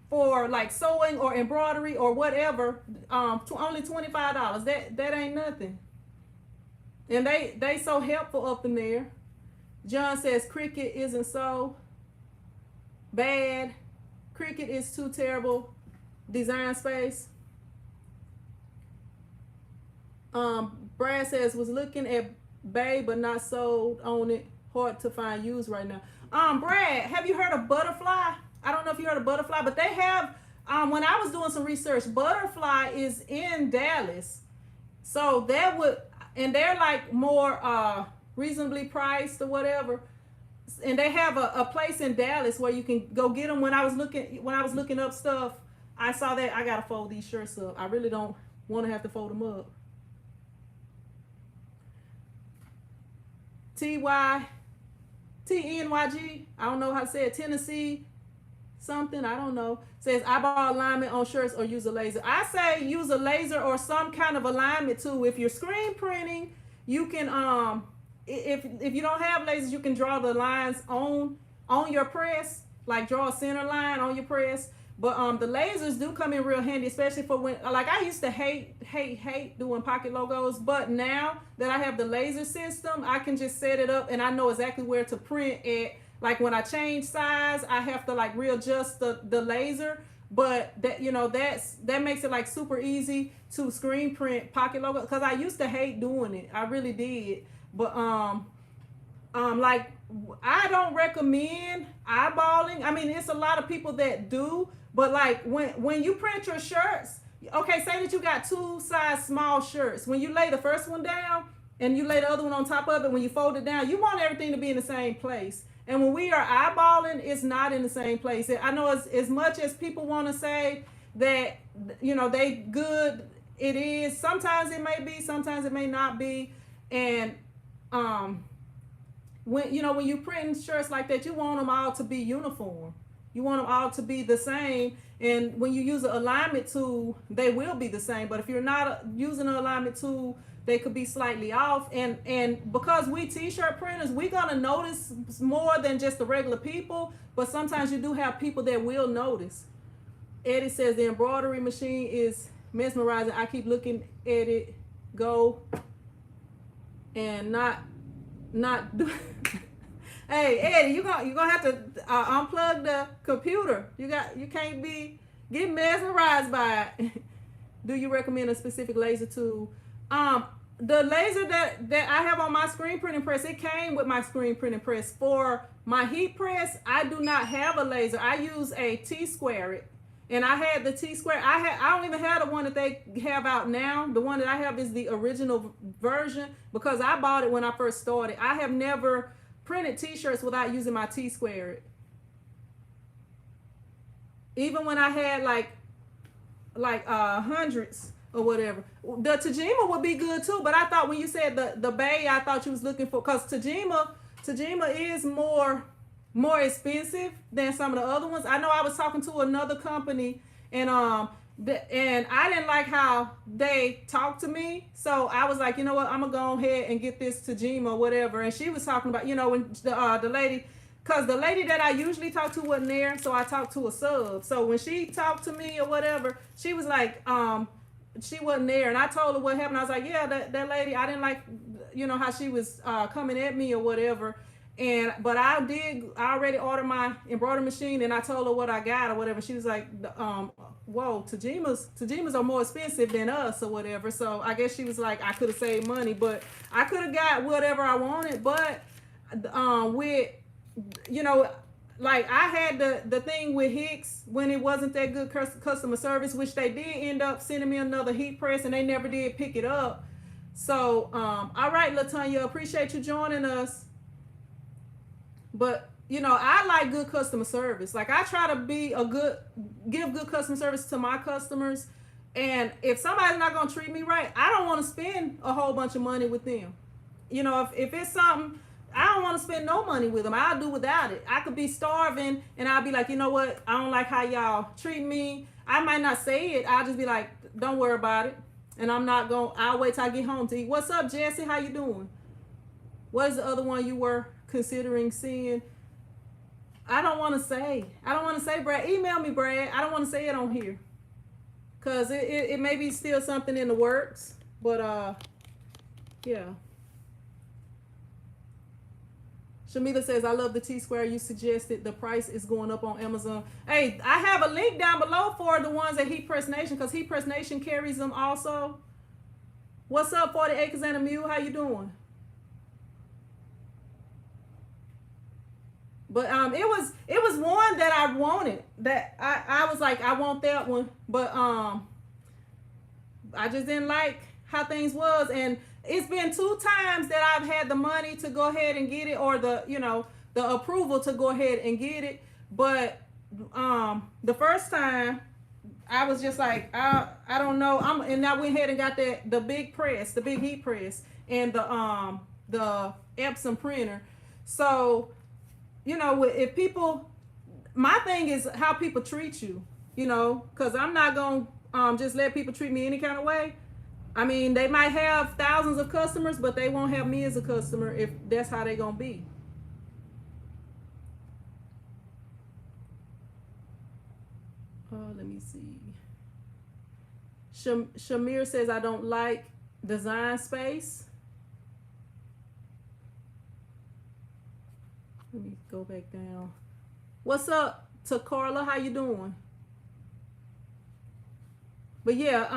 Speaker 3: for like sewing or embroidery or whatever, only $25. That ain't nothing. And they so helpful up in there. John says Cricut isn't so bad. Cricut is too terrible. Design Space. Brad says was looking at Bay but not sold on it. Hard to find used right now. Brad, have you heard of Butterfly? I don't know if you heard of Butterfly, but they have, when I was doing some research, Butterfly is in Dallas. So that would, and they're like more reasonably priced or whatever. And they have a place in Dallas where you can go get them. When I was looking up stuff, I saw that I gotta fold these shirts up. I really don't want to have to fold them up. TNYG, I don't know how to say it, Tennessee something, I don't know, says eyeball alignment on shirts or use a laser. I say use a laser or some kind of alignment too. If you're screen printing, you can, if you don't have lasers, you can draw the lines on your press, like draw a center line on your press. But the lasers do come in real handy, especially for when, like I used to hate doing pocket logos, but now that I have the laser system, I can just set it up and I know exactly where to print it. Like when I change size, I have to like readjust the laser, but that, that makes it like super easy to screen print pocket logos, because I used to hate doing it. I really did. But like I don't recommend eyeballing. I mean, it's a lot of people that do. But like when you print your shirts, okay, say that you got 2 size small shirts. When you lay the first one down and you lay the other one on top of it, when you fold it down, you want everything to be in the same place. And when we are eyeballing, it's not in the same place. I know as much as people want to say that, they good, it is. Sometimes it may be, sometimes it may not be. And when you print shirts like that, you want them all to be uniform. You want them all to be the same, and when you use an alignment tool, they will be the same. But if you're not using an alignment tool, they could be slightly off. And because we t-shirt printers, we're gonna notice more than just the regular people. But sometimes you do have people that will notice. Eddie says the embroidery machine is mesmerizing. I keep looking at it go and not do. Hey Eddie, you're gonna have to unplug the computer. You can't get mesmerized by it. Do you recommend a specific laser tool? The laser that I have on my screen printing press, it came with my screen printing press. For my heat press, I do not have a laser. I use a T-Square, and I had the T-Square. I don't even have the one that they have out now. The one that I have is the original version because I bought it when I first started. I have never printed t-shirts without using my T-Square. Even when I had like hundreds or whatever. The Tajima would be good too, but I thought when you said the Bay, I thought you was looking for, because Tajima is more expensive than some of the other ones. I know I was talking to another company and and I didn't like how they talked to me, so I was like, you know what, I'm gonna go ahead and get this Tajima or whatever. And she was talking about, when the lady, because the lady that I usually talk to wasn't there, so I talked to a sub. So when she talked to me or whatever, she was like, she wasn't there, and I told her what happened. I was like, yeah, that lady, I didn't like, how she was coming at me or whatever. But I already ordered my embroidery machine, and I told her what I got or whatever. She was like, whoa, Tajimas are more expensive than us or whatever. So I guess she was like, I could have saved money, but I could have got whatever I wanted. But with, like I had the thing with Hicks when it wasn't that good customer service, which they did end up sending me another heat press and they never did pick it up. So, all right, Latanya, appreciate you joining us. But you know, I like good customer service. Like I try to give good customer service to my customers. And if somebody's not gonna treat me right, I don't want to spend a whole bunch of money with them. You know, if it's something, I don't want to spend no money with them. I'll do without it. I could be starving and I'll be like, you know what? I don't like how y'all treat me. I might not say it. I'll just be like, don't worry about it. And I'll wait till I get home to eat. What's up, Jesse? How you doing? What is the other one you were considering seeing? I don't want to say, Brad. Email me, Brad. I don't want to say it on here. Because it may be still something in the works. But, yeah. Shamila says, I love the T-square you suggested. The price is going up on Amazon. Hey, I have a link down below for the ones at Heat Press Nation because Heat Press Nation carries them also. What's up, 40 Acres and a Mule? How you doing? But it was one that I wanted. That I was like, I want that one. But I just didn't like how things was. And it's been 2 times that I've had the money to go ahead and get it, or the approval to go ahead and get it. But the first time I was just like, I don't know. And I went ahead and got the big press, the big heat press, and the Epson printer. So, you know, if people, my thing is how people treat you, you know, because I'm not going to just let people treat me any kind of way. I mean, they might have thousands of customers, but they won't have me as a customer if that's how they're going to be. Let me see. Shamir says, I don't like design space. Let me go back down. What's up to Carla? How you doing? But yeah,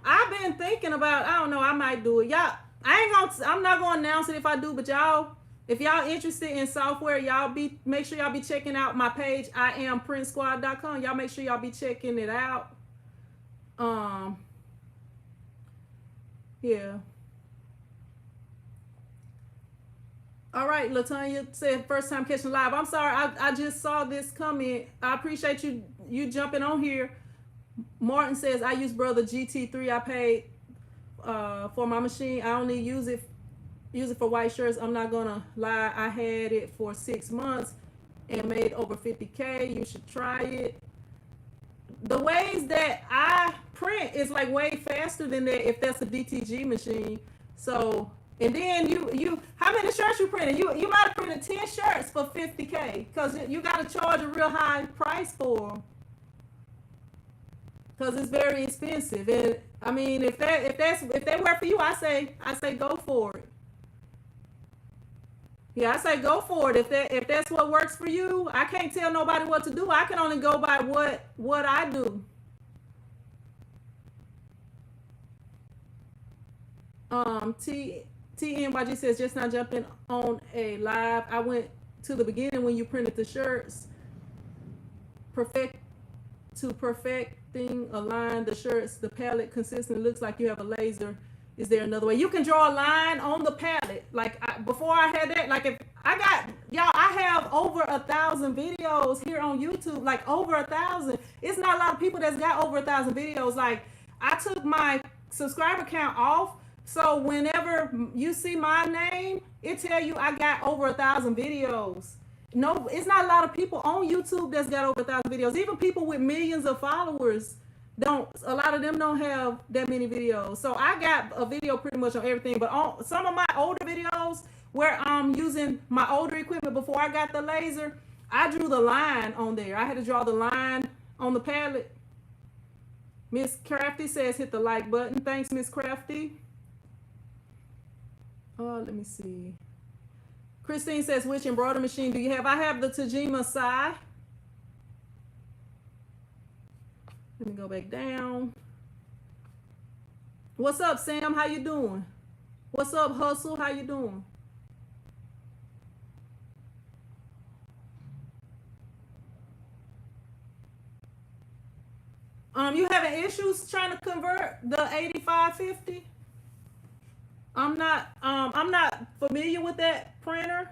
Speaker 3: I've been thinking about, I don't know, I might do it. Y'all, I'm not gonna announce it if I do, but y'all, if y'all interested in software, make sure y'all be checking out my page, IamPrintSquad.com. Y'all make sure y'all be checking it out. Yeah. All right, Latanya said first time catching live. I'm sorry, I just saw this comment. I appreciate you jumping on here. Martin says, I use Brother GT3. I paid for my machine. I only use it for white shirts. I'm not gonna lie, I had it for 6 months and made over 50K. You should try it. The ways that I print is like way faster than that if that's a DTG machine. So, and then you how many shirts you printed? You might have printed 10 shirts for 50K because you got to charge a real high price for them. Because it's very expensive. And I mean, if they work for you, I say go for it. Yeah, I say go for it. If that's what works for you, I can't tell nobody what to do. I can only go by what I do. TNYG says, just not jumping on a live. I went to the beginning when you printed the shirts. Perfecting align the shirts, the palette consistent. Looks like you have a laser. Is there another way? You can draw a line on the palette. Like before I had that, like if I got, y'all, I have over 1,000 videos here on YouTube, like over 1,000. It's not a lot of people that's got over 1,000 videos. Like I took my subscriber count off. So whenever you see my name, it tell you I got over 1,000 videos. No, it's not a lot of people on YouTube that's got over 1,000 videos. Even people with millions of followers a lot of them don't have that many videos. So I got a video pretty much on everything. But on some of my older videos where I'm using my older equipment before I got the laser, I drew the line on there. I had to draw the line on the palette. Miss Crafty says hit the like button. Thanks, Miss Crafty. Let me see. Christine says, which embroidery machine do you have? I have the Tajima Sai. Let me go back down. What's up, Sam? How you doing? What's up, Hustle? How you doing? You having issues trying to convert the 8550? I'm not familiar with that printer,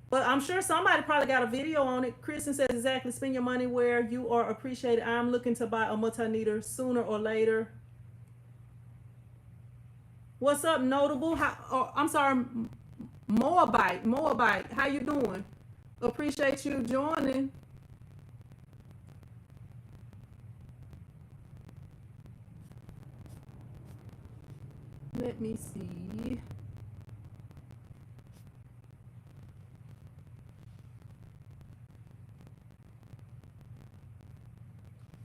Speaker 3: but I'm sure somebody probably got a video on it. Kristen says exactly, spend your money where you are appreciated. I'm looking to buy a multimeter sooner or later. What's up, Notable? I'm sorry, Moabite. How you doing? Appreciate you joining. Let me see.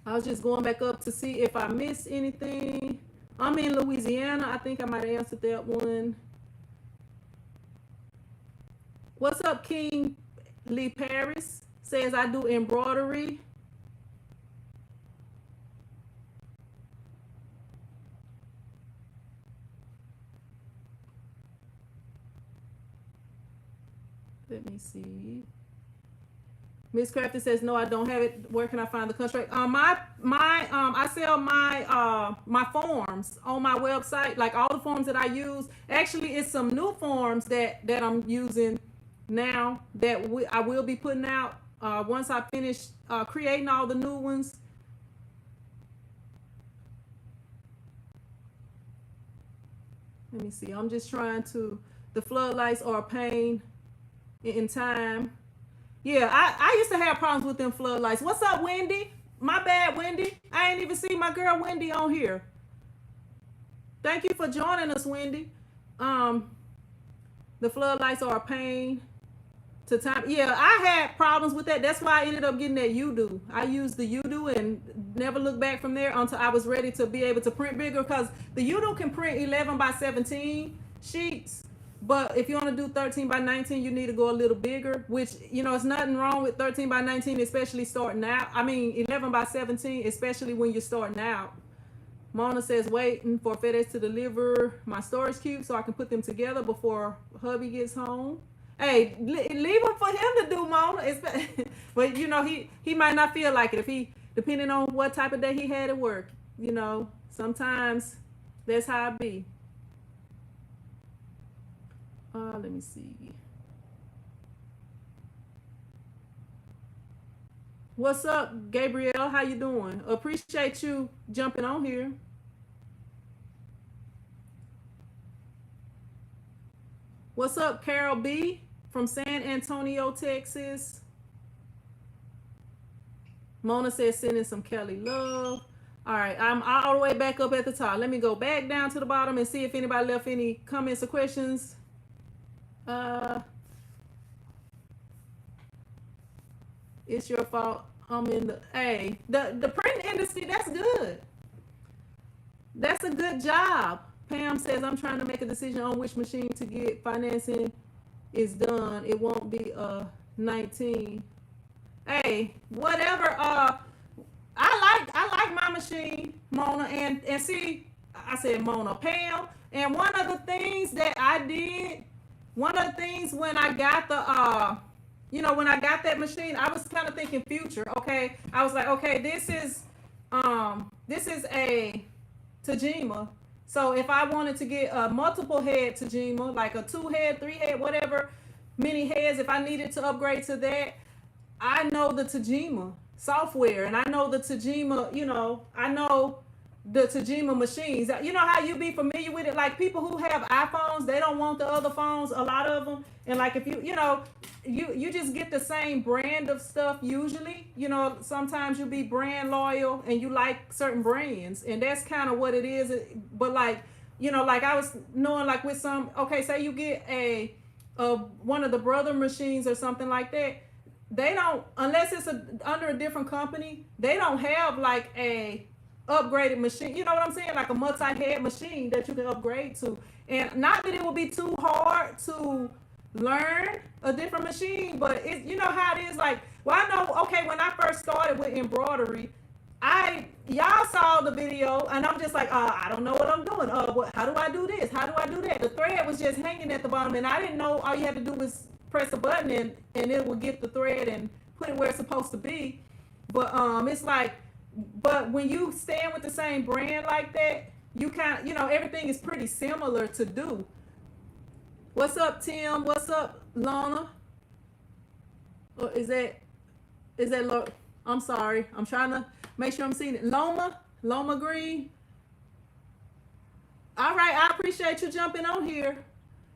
Speaker 3: I was just going back up to see if I missed anything. I'm in Louisiana. I think I might have answered that one. What's up, King Lee Paris? Says I do embroidery. Let me see. Miss Crafton says no, I don't have it. Where can I find the contract? I sell my forms on my website, like all the forms that I use. Actually, it's some new forms that I'm using now that I will be putting out once I finish creating all the new ones. Let me see. I'm just trying to. The floodlights are a pain in time. Yeah, I used to have problems with them floodlights. What's up, Wendy? My bad, Wendy. I ain't even see my girl Wendy on here. Thank you for joining us, Wendy. The floodlights are a pain to time. Yeah, I had problems with that. That's why I ended up getting that U-Do. I used the U-Do and never looked back from there until I was ready to be able to print bigger, because the U-Do can print 11 by 17 sheets. But if you want to do 13 by 19, you need to go a little bigger, which, you know, it's nothing wrong with 13 by 19, especially starting out. I mean, 11 by 17, especially when you're starting out. Mona says, waiting for FedEx to deliver my storage cubes so I can put them together before hubby gets home. Hey, leave them for him to do, Mona. But, you know, he might not feel like it depending on what type of day he had at work. You know, sometimes that's how it be. Let me see. What's up, Gabrielle? How you doing? Appreciate you jumping on here. What's up, Carol B from San Antonio, Texas? Mona says sending some Kelly love. All right, I'm all the way back up at the top. Let me go back down to the bottom and see if anybody left any comments or questions. It's your fault. I'm in the print industry. That's good. That's a good job. Pam says I'm trying to make a decision on which machine to get. Financing is done. It won't be 19. Hey, whatever. I like my machine, Mona, and see, I said Mona, Pam. And one of the things that I did. One of the things when I got when I got that machine, I was kind of thinking future. Okay, I was like, okay, this is a Tajima. So if I wanted to get a multiple head Tajima, like a 2-head, 3-head, whatever, many heads, if I needed to upgrade to that, I know the Tajima software, and I know the Tajima. You know, I know the Tajima machines. You know how you be familiar with it? Like people who have iPhones, they don't want the other phones, a lot of them. And like if you just get the same brand of stuff usually. You know, sometimes you be brand loyal and you like certain brands, and that's kind of what it is. But like, you know, like I was knowing like with some, okay, say you get a one of the brother machines or something like that, they don't, unless it's under a different company, they don't have like a upgraded machine, you know what I'm saying, like a multi-head machine that you can upgrade to. And not that it would be too hard to learn a different machine, but it, you know how it is. Like, well, I know, okay, when I first started with embroidery, y'all saw the video, and I'm just like, I don't know what I'm doing. How do I do this? How do I do that? The thread was just hanging at the bottom, and I didn't know all you had to do was press a button and it would get the thread and put it where it's supposed to be. But it's like but when you stand with the same brand like that, you kind of, everything is pretty similar to do. What's up, Tim? What's up, Lana? Or is that I'm sorry. I'm trying to make sure I'm seeing it. Loma Green. All right, I appreciate you jumping on here.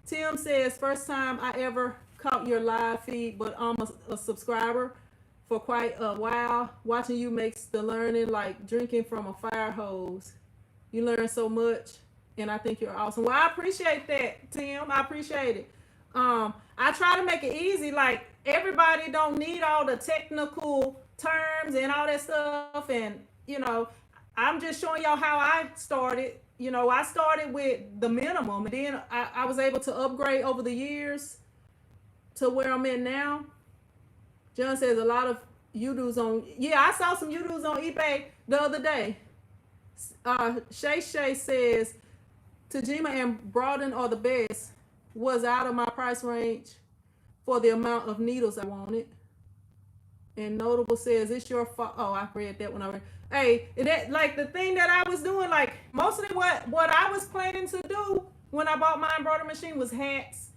Speaker 3: Tim says, first time I ever caught your live feed, but I'm a subscriber for quite a while. Watching you makes the learning like drinking from a fire hose. You learn so much, and I think you're awesome. Well, I appreciate that, Tim. I appreciate it. I try to make it easy. Like, everybody don't need all the technical terms and all that stuff, and I'm just showing y'all how I started. I started with the minimum, and then I was able to upgrade over the years to where I'm at now. John says a lot of YouTubes on. Yeah, I saw some YouTubes on eBay the other day. Shay says Tajima and Broaden are the best. Was out of my price range for the amount of needles I wanted. And Notable says it's your fault. Oh, I read that one already. Hey, that like the thing that I was doing, like mostly what I was planning to do when I bought my embroidery machine was hats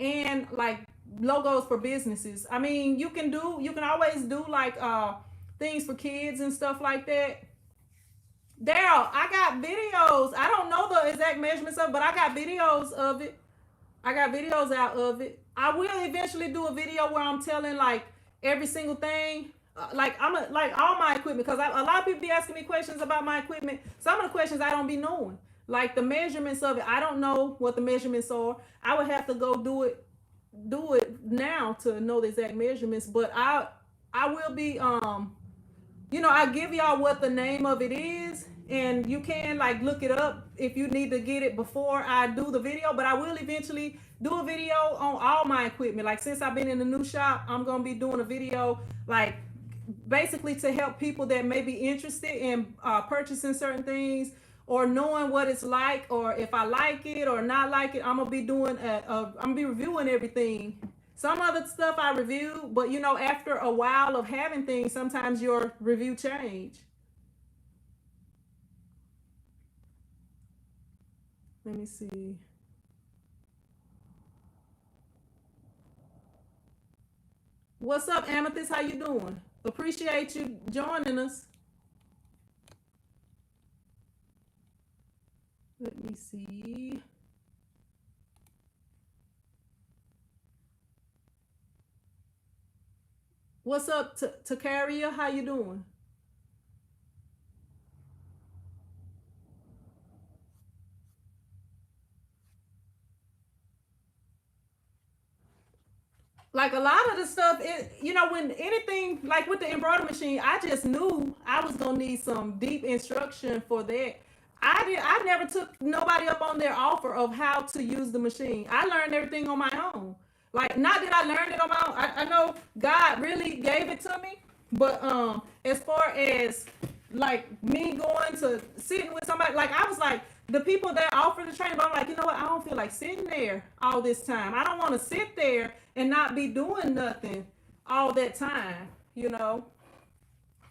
Speaker 3: and like logos for businesses. I mean, you can always do like things for kids and stuff like that. Daryl, I got videos. I don't know the exact measurements of it, but I got videos of it. I got videos out of it. I will eventually do a video where I'm telling like every single thing. Like all my equipment, because a lot of people be asking me questions about my equipment. Some of the questions I don't be knowing, like the measurements of it. I don't know what the measurements are. I would have to go do it now to know the exact measurements. But I will be I give y'all what the name of it is, and you can like look it up if you need to get it before I do the video. But I will eventually do a video on all my equipment. Like, since I've been in the new shop, I'm gonna be doing a video like basically to help people that may be interested in purchasing certain things or knowing what it's like, or if I like it or not like it. I'm gonna be doing I'm gonna be reviewing everything. Some other stuff I review, but after a while of having things, sometimes your review change. Let me see. What's up, Amethyst? How you doing? Appreciate you joining us. Let me see. What's up, Takaria? How you doing? Like, a lot of the stuff, when anything, like with the embroidery machine, I just knew I was gonna need some deep instruction for that. I never took nobody up on their offer of how to use the machine. I learned everything on my own. Like, not that I learned it on my own. I know God really gave it to me, but as far as like me going to sitting with somebody, like I was like, the people that offer the training, but I'm like, you know what? I don't feel like sitting there all this time. I don't want to sit there and not be doing nothing all that time,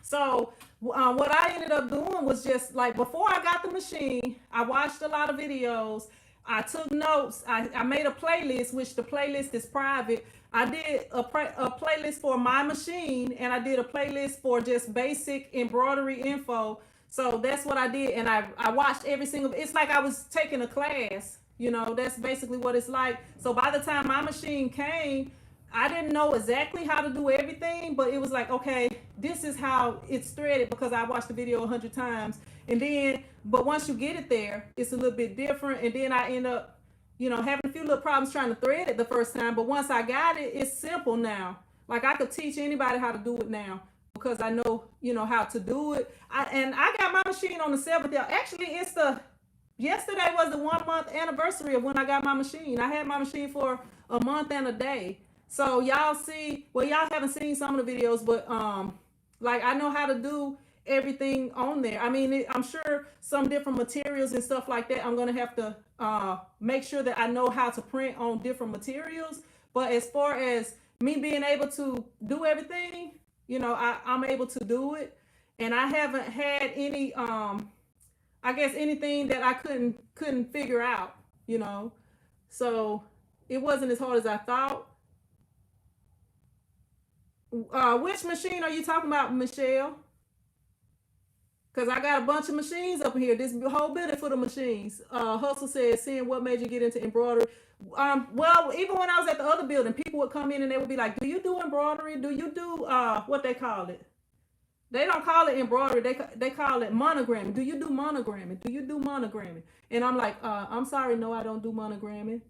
Speaker 3: So what I ended up doing was just like, before I got the machine, I watched a lot of videos. I took notes. I made a playlist, which the playlist is private. I did a playlist for my machine, and I did a playlist for just basic embroidery info. So that's what I did, and I watched every single. It's like I was taking a class. That's basically what it's like. So by the time my machine came, I didn't know exactly how to do everything, but it was like, okay, this is how it's threaded, because I watched the video 100 times. And then, but once you get it there, it's a little bit different. And then I end up, having a few little problems trying to thread it the first time. But once I got it, it's simple now. Like, I could teach anybody how to do it now, because I know, how to do it. I got my machine on the 7th. Actually, yesterday was the 1 month anniversary of when I got my machine. I had my machine for a month and a day. So y'all haven't seen some of the videos, but like, I know how to do everything on there. I mean, I'm sure some different materials and stuff like that, I'm gonna have to make sure that I know how to print on different materials. But as far as me being able to do everything, I'm able to do it. and I haven't had any I guess anything that I couldn't figure out, you know. So it wasn't as hard as I thought. Which machine are you talking about, Michelle? Cause I got a bunch of machines up here. This whole building full of machines. Hustle says, "Seeing what made you get into embroidery." Well, even when I was at the other building, people would come in and they would be like, "Do you do embroidery? Do you do what they call it? They don't call it embroidery. They call it monogramming. Do you do monogramming? Do you do monogramming?" And I'm like, "I'm sorry, no, I don't do monogramming."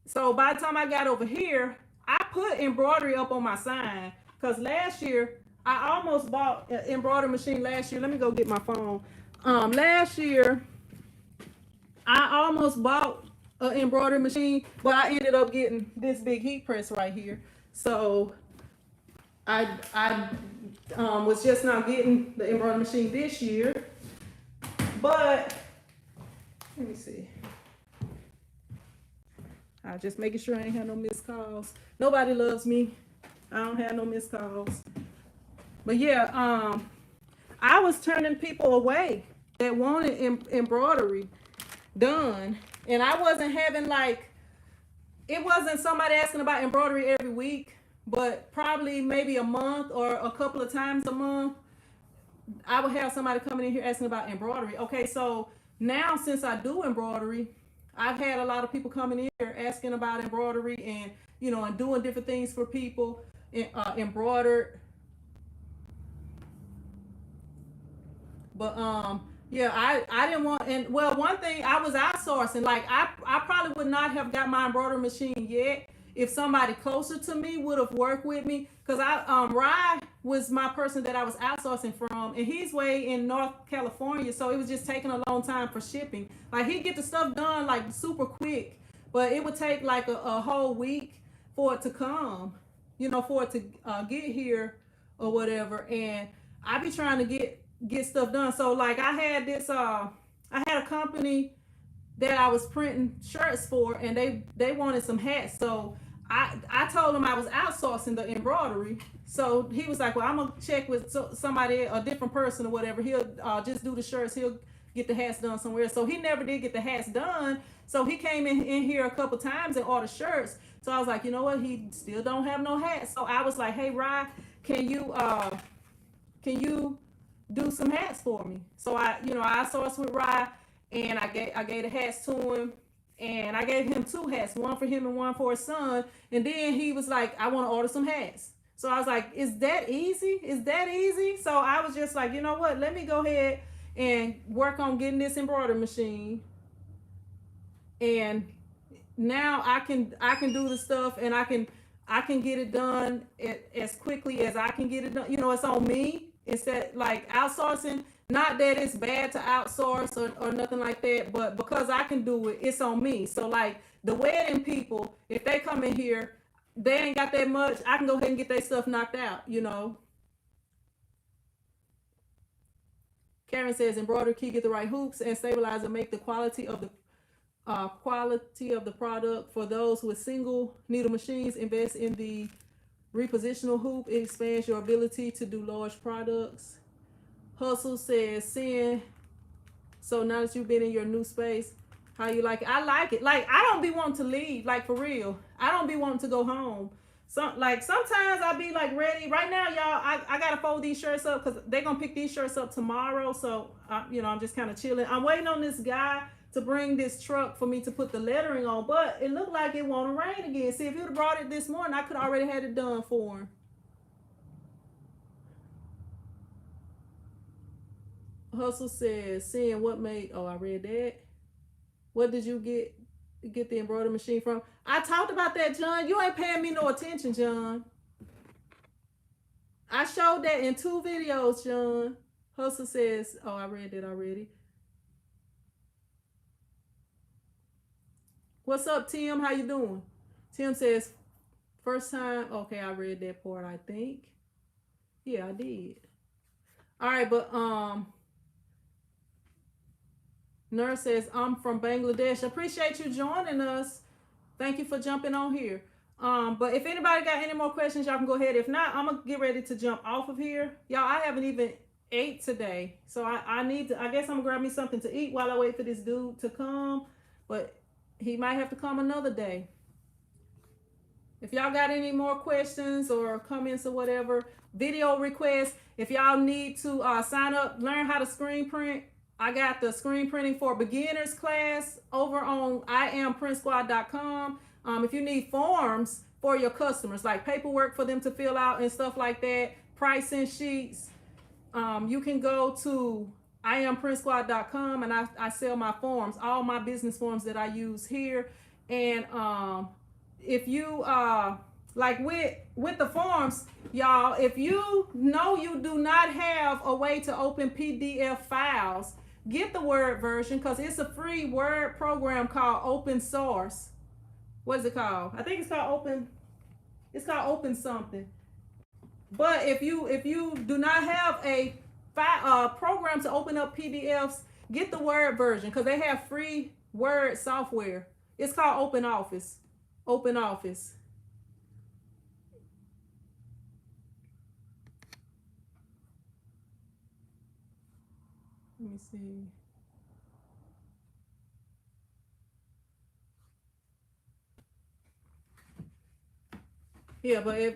Speaker 3: So by the time I got over here, I put embroidery up on my sign. Cause last year I almost bought an embroidery machine last year. Let me go get my phone. Last year I almost bought an embroidery machine, but I ended up getting this big heat press right here. So I was just not getting the embroidery machine this year. But let me see. I just making sure I ain't have no missed calls. Nobody loves me. I don't have no missed calls. But yeah, I was turning people away that wanted embroidery done, and I wasn't having like, it wasn't somebody asking about embroidery every week, but probably maybe a month or a couple of times a month, I would have somebody coming in here asking about embroidery. Okay, so now since I do embroidery, I've had a lot of people coming in here asking about embroidery and, you know, and doing different things for people, embroidered. But yeah, I didn't want, and well, one thing, I was outsourcing. Like I probably would not have got my embroidery machine yet if somebody closer to me would have worked with me. Cause Rye was my person that I was outsourcing from, and he's way in North California, so it was just taking a long time for shipping. Like he'd get the stuff done like super quick, but it would take like a whole week for it to come, you know, for it to get here or whatever. And I be trying to get stuff done. So like I had this I had a company that I was printing shirts for, and they wanted some hats. So I told him I was outsourcing the embroidery. So he was like, "Well, I'm gonna check with somebody, a different person or whatever. He'll just do the shirts. He'll get the hats done somewhere." So he never did get the hats done. So he came in here a couple times and ordered shirts. So I was like, you know what? He still don't have no hats. So I was like, "Hey, Rye, can you do some hats for me?" So I sourced with Rye, and I gave the hats to him, and I gave him 2 hats, one for him and one for his son. And then he was like, "I want to order some hats." So I was like, "Is that easy? Is that easy?" So I was just like, you know what? Let me go ahead and work on getting this embroidery machine. And now I can do the stuff, and I can get it done as quickly as I can get it done. You know, it's on me. Instead, like outsourcing, not that it's bad to outsource or nothing like that, but because I can do it, it's on me. So like the wedding people, if they come in here, they ain't got that much, I can go ahead and get their stuff knocked out, you know. Karen says embroidery key, get the right hoops and stabilizer, make the quality of the product. For those with single needle machines, invest in the repositional hoop. It expands your ability to do large products. Hustle says, "Seeing, so now that you've been in your new space, how you like it?" I like it. Like I don't be wanting to leave. Like for real, I don't be wanting to go home. Sometimes I be like ready. Right now, y'all, I gotta fold these shirts up because they're gonna pick these shirts up tomorrow. So I'm just kind of chilling. I'm waiting on this guy to bring this truck for me to put the lettering on, but it looked like it won't rain again. See, if you'd have brought it this morning, I could already had it done for him. Hustle says, "Seeing what made," oh, I read that. What did you get the embroidery machine from? I talked about that, John. You ain't paying me no attention, John. I showed that in 2 videos, John. Hustle says, oh, I read that already. What's up, Tim? How you doing? Tim says, first time. Okay, I read that part, I think. Yeah, I did. All right, but Nurse says, "I'm from Bangladesh." Appreciate you joining us. Thank you for jumping on here. But if anybody got any more questions, y'all can go ahead. If not, I'm gonna get ready to jump off of here. Y'all, I haven't even 8 today. So I need to, I guess I'm gonna grab me something to eat while I wait for this dude to come. But he might have to come another day. If y'all got any more questions or comments or whatever, video requests, if y'all need to sign up, learn how to screen print, I got the screen printing for beginners class over on IamPrintSquad.com. If you need forms for your customers, like paperwork for them to fill out and stuff like that, pricing sheets, you can go to IamPrintSquad.com, and I sell my forms, all my business forms that I use here. And if you like with the forms, y'all, if you know you do not have a way to open PDF files, get the Word version, because it's a free Word program called Open Source. What is it called? I think it's called Open something. But if you do not have a program to open up PDFs, get the Word version, because they have free Word software. It's called Open Office. Open Office. Let me see. Yeah, but if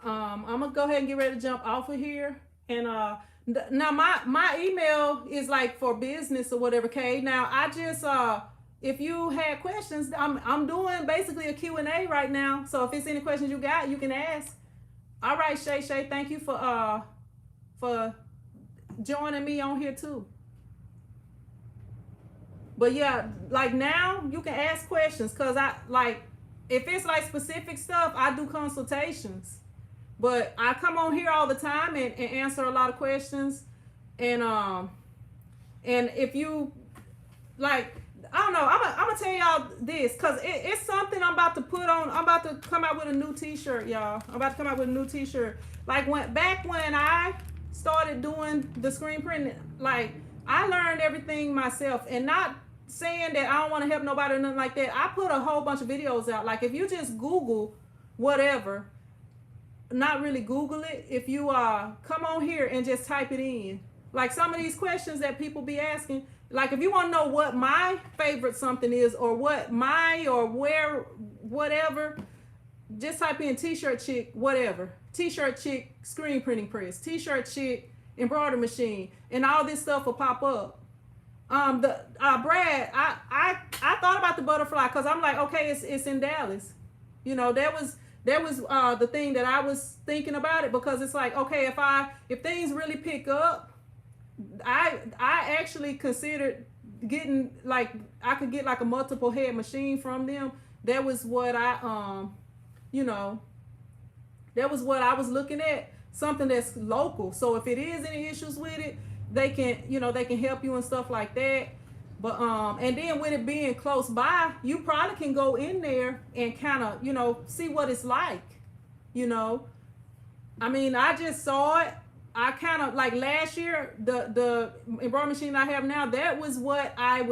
Speaker 3: I'm gonna go ahead and get ready to jump off of here. And now my email is like for business or whatever. Okay. Now I just if you had questions, I'm doing basically a Q&A right now. So if it's any questions you got, you can ask. All right, Shay, thank you for joining me on here too. But yeah, like now you can ask questions, because I like, if it's like specific stuff, I do consultations. But I come on here all the time and answer a lot of questions. And if you like, I don't know, I'm gonna tell y'all this, because it's something I'm about to put on. I'm about to come out with a new t-shirt, y'all. I'm about to come out with a new t-shirt. Like back when I started doing the screen printing, like I learned everything myself, and not saying that I don't want to help nobody or nothing like that. I put a whole bunch of videos out. Like if you just Google whatever, not really Google it, if you come on here and just type it in, like some of these questions that people be asking, like if you want to know what my favorite something is, or what my, or where, whatever, just type in TshirtChick whatever, TshirtChick screen printing press, TshirtChick embroidery machine, and all this stuff will pop up. Brad, I thought about the butterfly, because I'm like, okay, it's in Dallas. You know, that was the thing that I was thinking about it, because it's like, okay, if things really pick up, I actually considered getting, like, I could get like a multiple head machine from them. That was what I you know, that was what I was looking at, something that's local. So if it is any issues with it, they can help you and stuff like that. But and then with it being close by, you probably can go in there and kind of, see what it's like. I mean, I just saw it. I kind of, like last year, the embroidery machine I have now, that was what I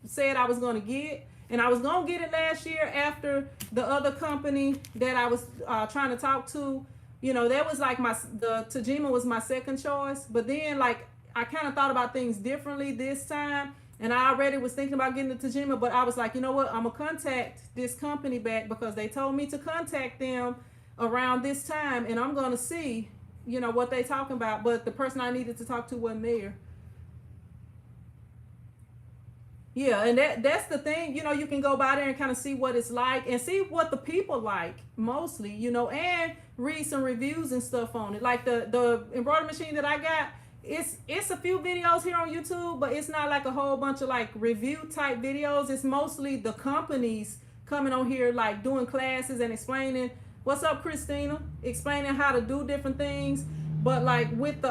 Speaker 3: said I was going to get. And I was going to get it last year after the other company that I was trying to talk to. That was like the Tajima was my second choice. But then, like, I kind of thought about things differently this time. And I already was thinking about getting the Tajima, but I was like, you know what? I'm going to contact this company back, because they told me to contact them around this time. And I'm going to see, what they talking about. But the person I needed to talk to wasn't there. Yeah, and that's the thing. You can go by there and kind of see what it's like, and see what the people like mostly, and read some reviews and stuff on it. Like the embroidery machine that I got, it's a few videos here on YouTube, but it's not like a whole bunch of like review type videos. It's mostly the companies coming on here, like doing classes and explaining. What's up, Christina? Explaining how to do different things. But like with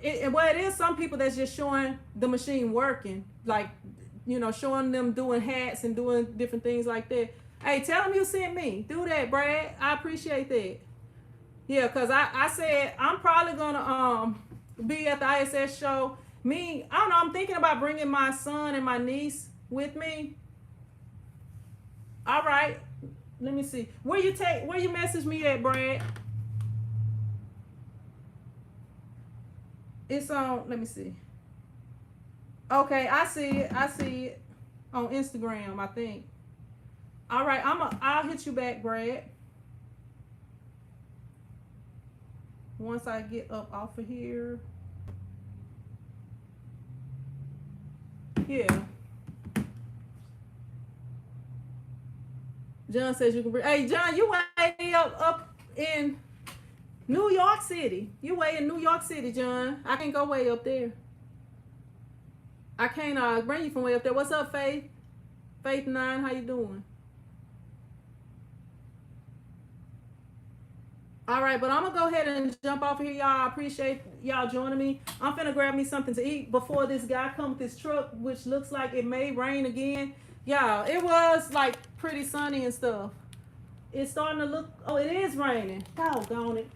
Speaker 3: it is some people that's just showing the machine working, like, showing them doing hats and doing different things like that. Hey, tell them you sent me. Do that, Brad. I appreciate that. Yeah, because I said I'm probably going to be at the ISS show. I don't know, I'm thinking about bringing my son and my niece with me. All right. Let me see. Where you message me at, Brad? It's on, let me see. Okay, I see it. I see it on Instagram, I think. All right, I'll hit you back, Brad. Once I get up off of here. Yeah. John says you can bring. Hey, John, you way up in New York City. You way in New York City, John. I can't go way up there. I can't bring you from way up there. What's up, Faith? Faith 9, how you doing? All right, but I'm gonna go ahead and jump off here, y'all. I appreciate y'all joining me. I'm finna grab me something to eat before this guy comes with this truck, which looks like it may rain again. Y'all, it was like pretty sunny and stuff. It's starting to look, oh, it is raining. Doggone it.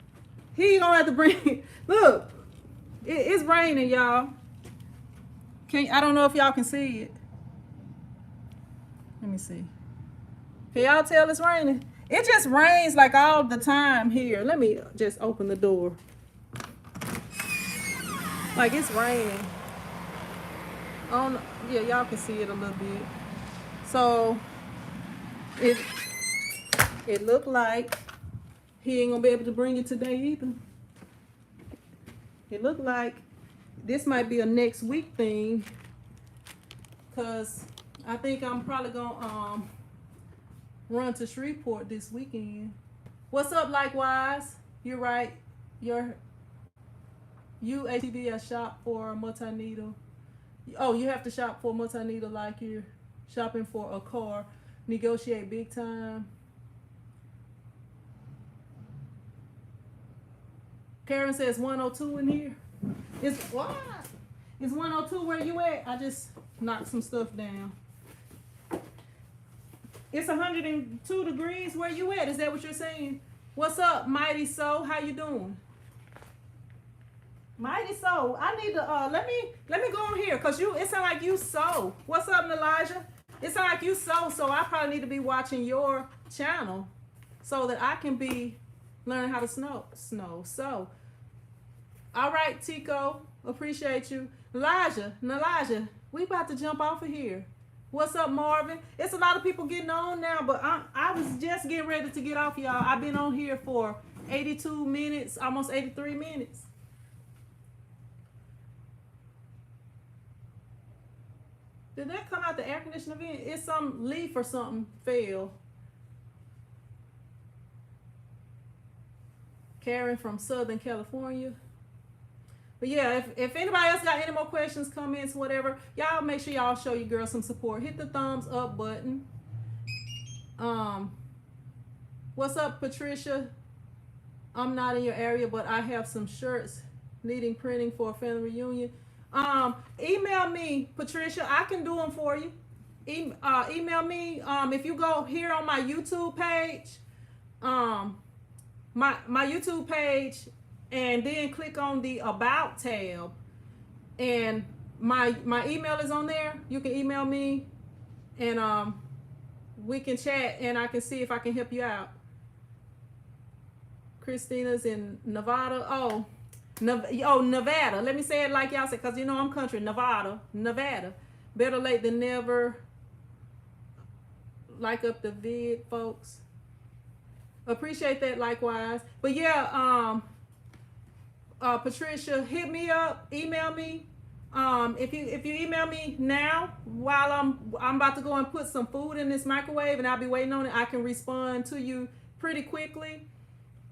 Speaker 3: He gonna have to bring, look, it's raining, y'all. I don't know if y'all can see it. Let me see. Can y'all tell it's raining? It just rains like all the time here. Let me just open the door. Like it's raining. Oh, yeah, y'all can see it a little bit. So it looked like he ain't gonna be able to bring it today either. It looked like this might be a next week thing, cause I think I'm probably gonna run to Shreveport this weekend. What's up, likewise? You're right. You ATV a shop for a multi-needle. Oh, you have to shop for a multi-needle like you're shopping for a car. Negotiate big time. Karen says 102 in here. It's what? It's 102 where you at? I just knocked some stuff down. It's 102 degrees where you at? Is that what you're saying? What's up, Mighty Soul? How you doing? Mighty Soul, I need to let me go on here, cause it sound like you sew. What's up, Elijah? It sound like you sew, so I probably need to be watching your channel so that I can be learning how to sew. All right, Tico, appreciate you. Elijah, we about to jump off of here. What's up, Marvin? It's a lot of people getting on now, but I was just getting ready to get off, y'all. I've been on here for 82 minutes, almost 83 minutes. Did that come out the air conditioner vent? It's some leaf or something fell. Karen from Southern California. But yeah, if anybody else got any more questions, comments, whatever, y'all make sure y'all show your girl some support. Hit the thumbs up button. What's up, Patricia? I'm not in your area, but I have some shirts needing printing for a family reunion. Email me, Patricia. I can do them for you. Email me. If you go here on my YouTube page, my YouTube page, and then click on the About tab, and my email is on there. You can email me, and we can chat, and I can see if I can help you out. Christina's in Nevada. Oh, Nevada. Let me say it like y'all say, because you know I'm country. Nevada. Better late than never. Like up the vid, folks. Appreciate that, likewise. But yeah, Patricia, hit me up, email me. If you email me now, while I'm about to go and put some food in this microwave, and I'll be waiting on it, I can respond to you pretty quickly.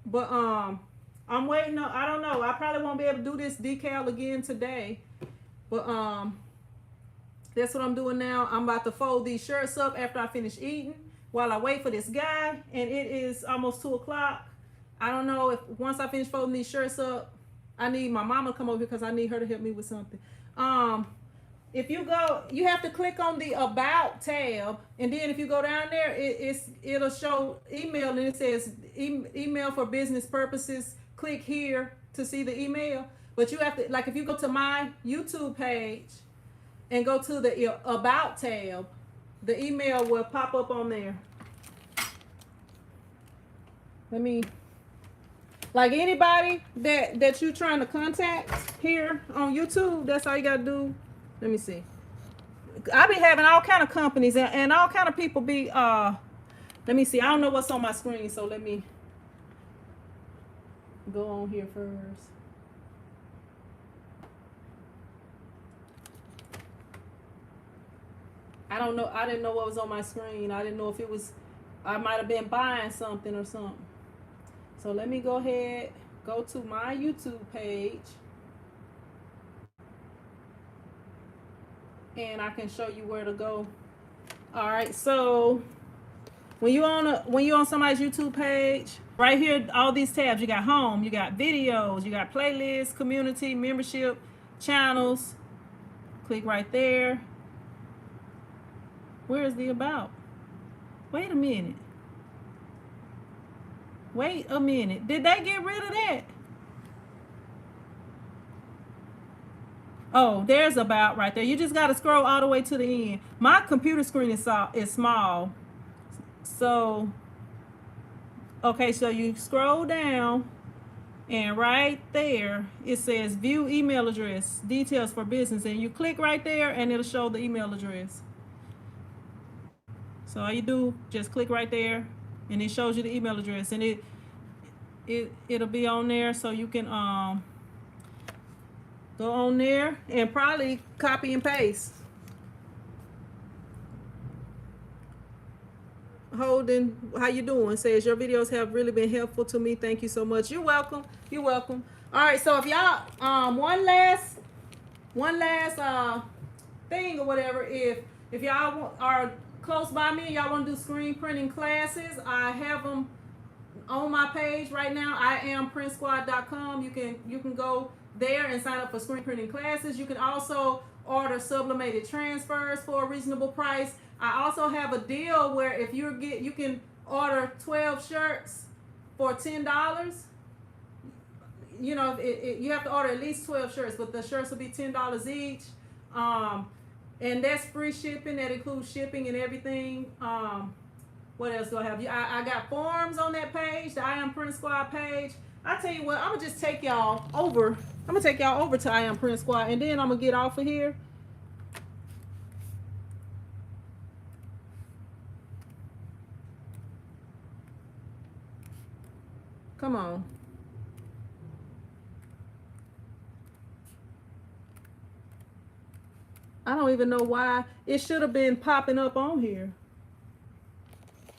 Speaker 3: But I'm waiting on, I don't know, I probably won't be able to do this decal again today. But that's what I'm doing now. I'm about to fold these shirts up after I finish eating while I wait for this guy, and it is almost 2 o'clock. I don't know if once I finish folding these shirts up, I need my mama to come over here because I need her to help me with something. If you go, you have to click on the About tab, and then if you go down there, it'll show email, and it says email for business purposes. Click here to see the email. But you have to, like, if you go to my YouTube page and go to the About tab, the email will pop up on there. Let me Like anybody that you trying to contact here on YouTube, that's all you gotta do. Let me see. I be having all kind of companies and all kind of people be let me see. I don't know what's on my screen, so let me go on here first. I don't know. I didn't know what was on my screen. I didn't know if it was, I might have been buying something or something. So let me go ahead, go to my YouTube page. And I can show you where to go. All right, so when you on somebody's YouTube page, right here, all these tabs, you got home, you got videos, you got playlists, community, membership, channels. Click right there. Where is the about? Wait a minute. Wait a minute. Did they get rid of that? Oh, there's about right there. You just got to scroll all the way to the end. My computer screen is small. So, okay, so you scroll down and right there it says view email address, details for business. And you click right there and it'll show the email address. So all you do, just click right there and it shows you the email address. And it'll be on there so you can go on there and probably copy and paste. Holden, how you doing? Says your videos have really been helpful to me. Thank you so much. You're welcome. You're welcome. All right, so if y'all one last thing or whatever, if y'all are close by me and y'all want to do screen printing classes, I have them on my page right now. IamPrintSquad.com. You can go there and sign up for screen printing classes. You can also order sublimated transfers for a reasonable price. I also have a deal where if you can order 12 shirts for $10. You know, you have to order at least 12 shirts, but the shirts will be $10 each. And that's free shipping. That includes shipping and everything. What else do I have? I got forms on that page, the I Am Print Squad page. I tell you what, I'm gonna just take y'all over. I'm gonna take y'all over to I Am Print Squad, and then I'm gonna get off of here. Come on. I don't even know why it should have been popping up on here.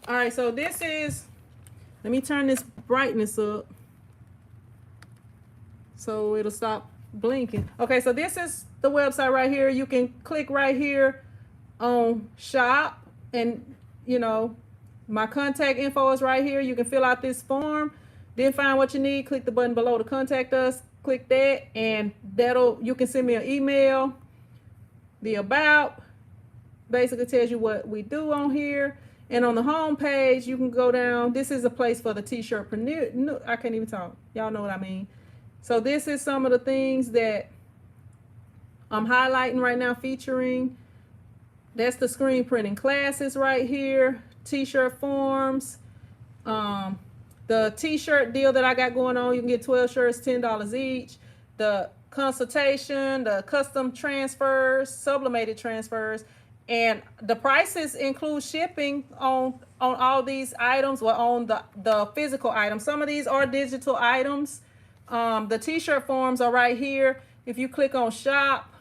Speaker 3: All right, so this is, let me turn this brightness up so it'll stop blinking. Okay, so this is the website right here. You can click right here on shop, and you know, my contact info is right here. You can fill out this form, then find what you need, click the button below to contact us, click that, and you can send me an email. The about basically tells you what we do on here. And on the home page, you can go down. This is a place for the t-shirt. I can't even talk. Y'all know what I mean. So this is some of the things that I'm highlighting right now, featuring. That's the screen printing classes right here. T-shirt forms. The t-shirt deal that I got going on, you can get 12 shirts, $10 each. The consultation, the custom transfers, sublimated transfers, and the prices include shipping on all these items, well, on the physical items. Some of these are digital items. The t-shirt forms are right here. If you click on shop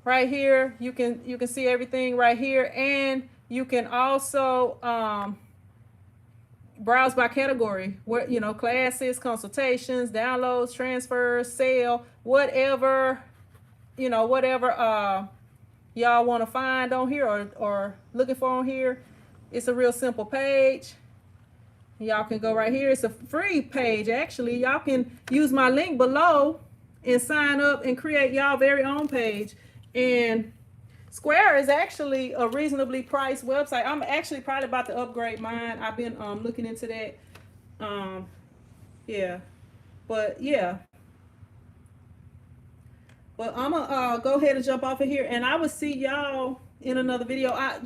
Speaker 3: right here, you can see everything right here, and you can also browse by category, where, you know, classes, consultations, downloads, transfers, sale, whatever, you know, whatever y'all want to find on here or looking for on here. It's a real simple page. Y'all can go right here. It's a free page, actually. Y'all can use my link below and sign up and create y'all very own page. And Square is actually a reasonably priced website. I'm actually probably about to upgrade mine. I've been looking into that. Yeah. But yeah. But I'm gonna go ahead and jump off of here, and I will see y'all in another video. I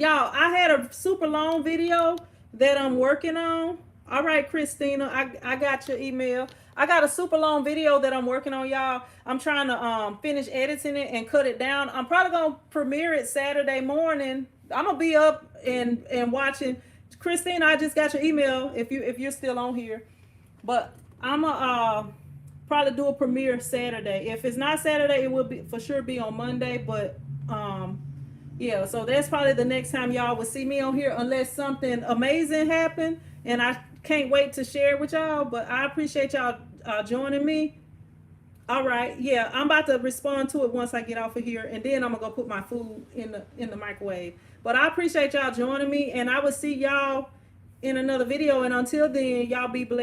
Speaker 3: had a super long video that I'm working on. All right, Christina, I got your email. I got a super long video that I'm working on, y'all. I'm trying to finish editing it and cut it down. I'm probably gonna premiere it Saturday morning. I'm gonna be up and watching. Christina, I just got your email if you're still on here. But I'm gonna probably do a premiere Saturday. If it's not Saturday, it will be for sure be on Monday. But yeah, so that's probably the next time y'all will see me on here, unless something amazing happened, and I can't wait to share it with y'all. But I appreciate y'all joining me. All right, yeah, I'm about to respond to it once I get off of here, and then I'm gonna go put my food in the microwave. But I appreciate y'all joining me, and I will see y'all in another video. And until then, y'all be blessed.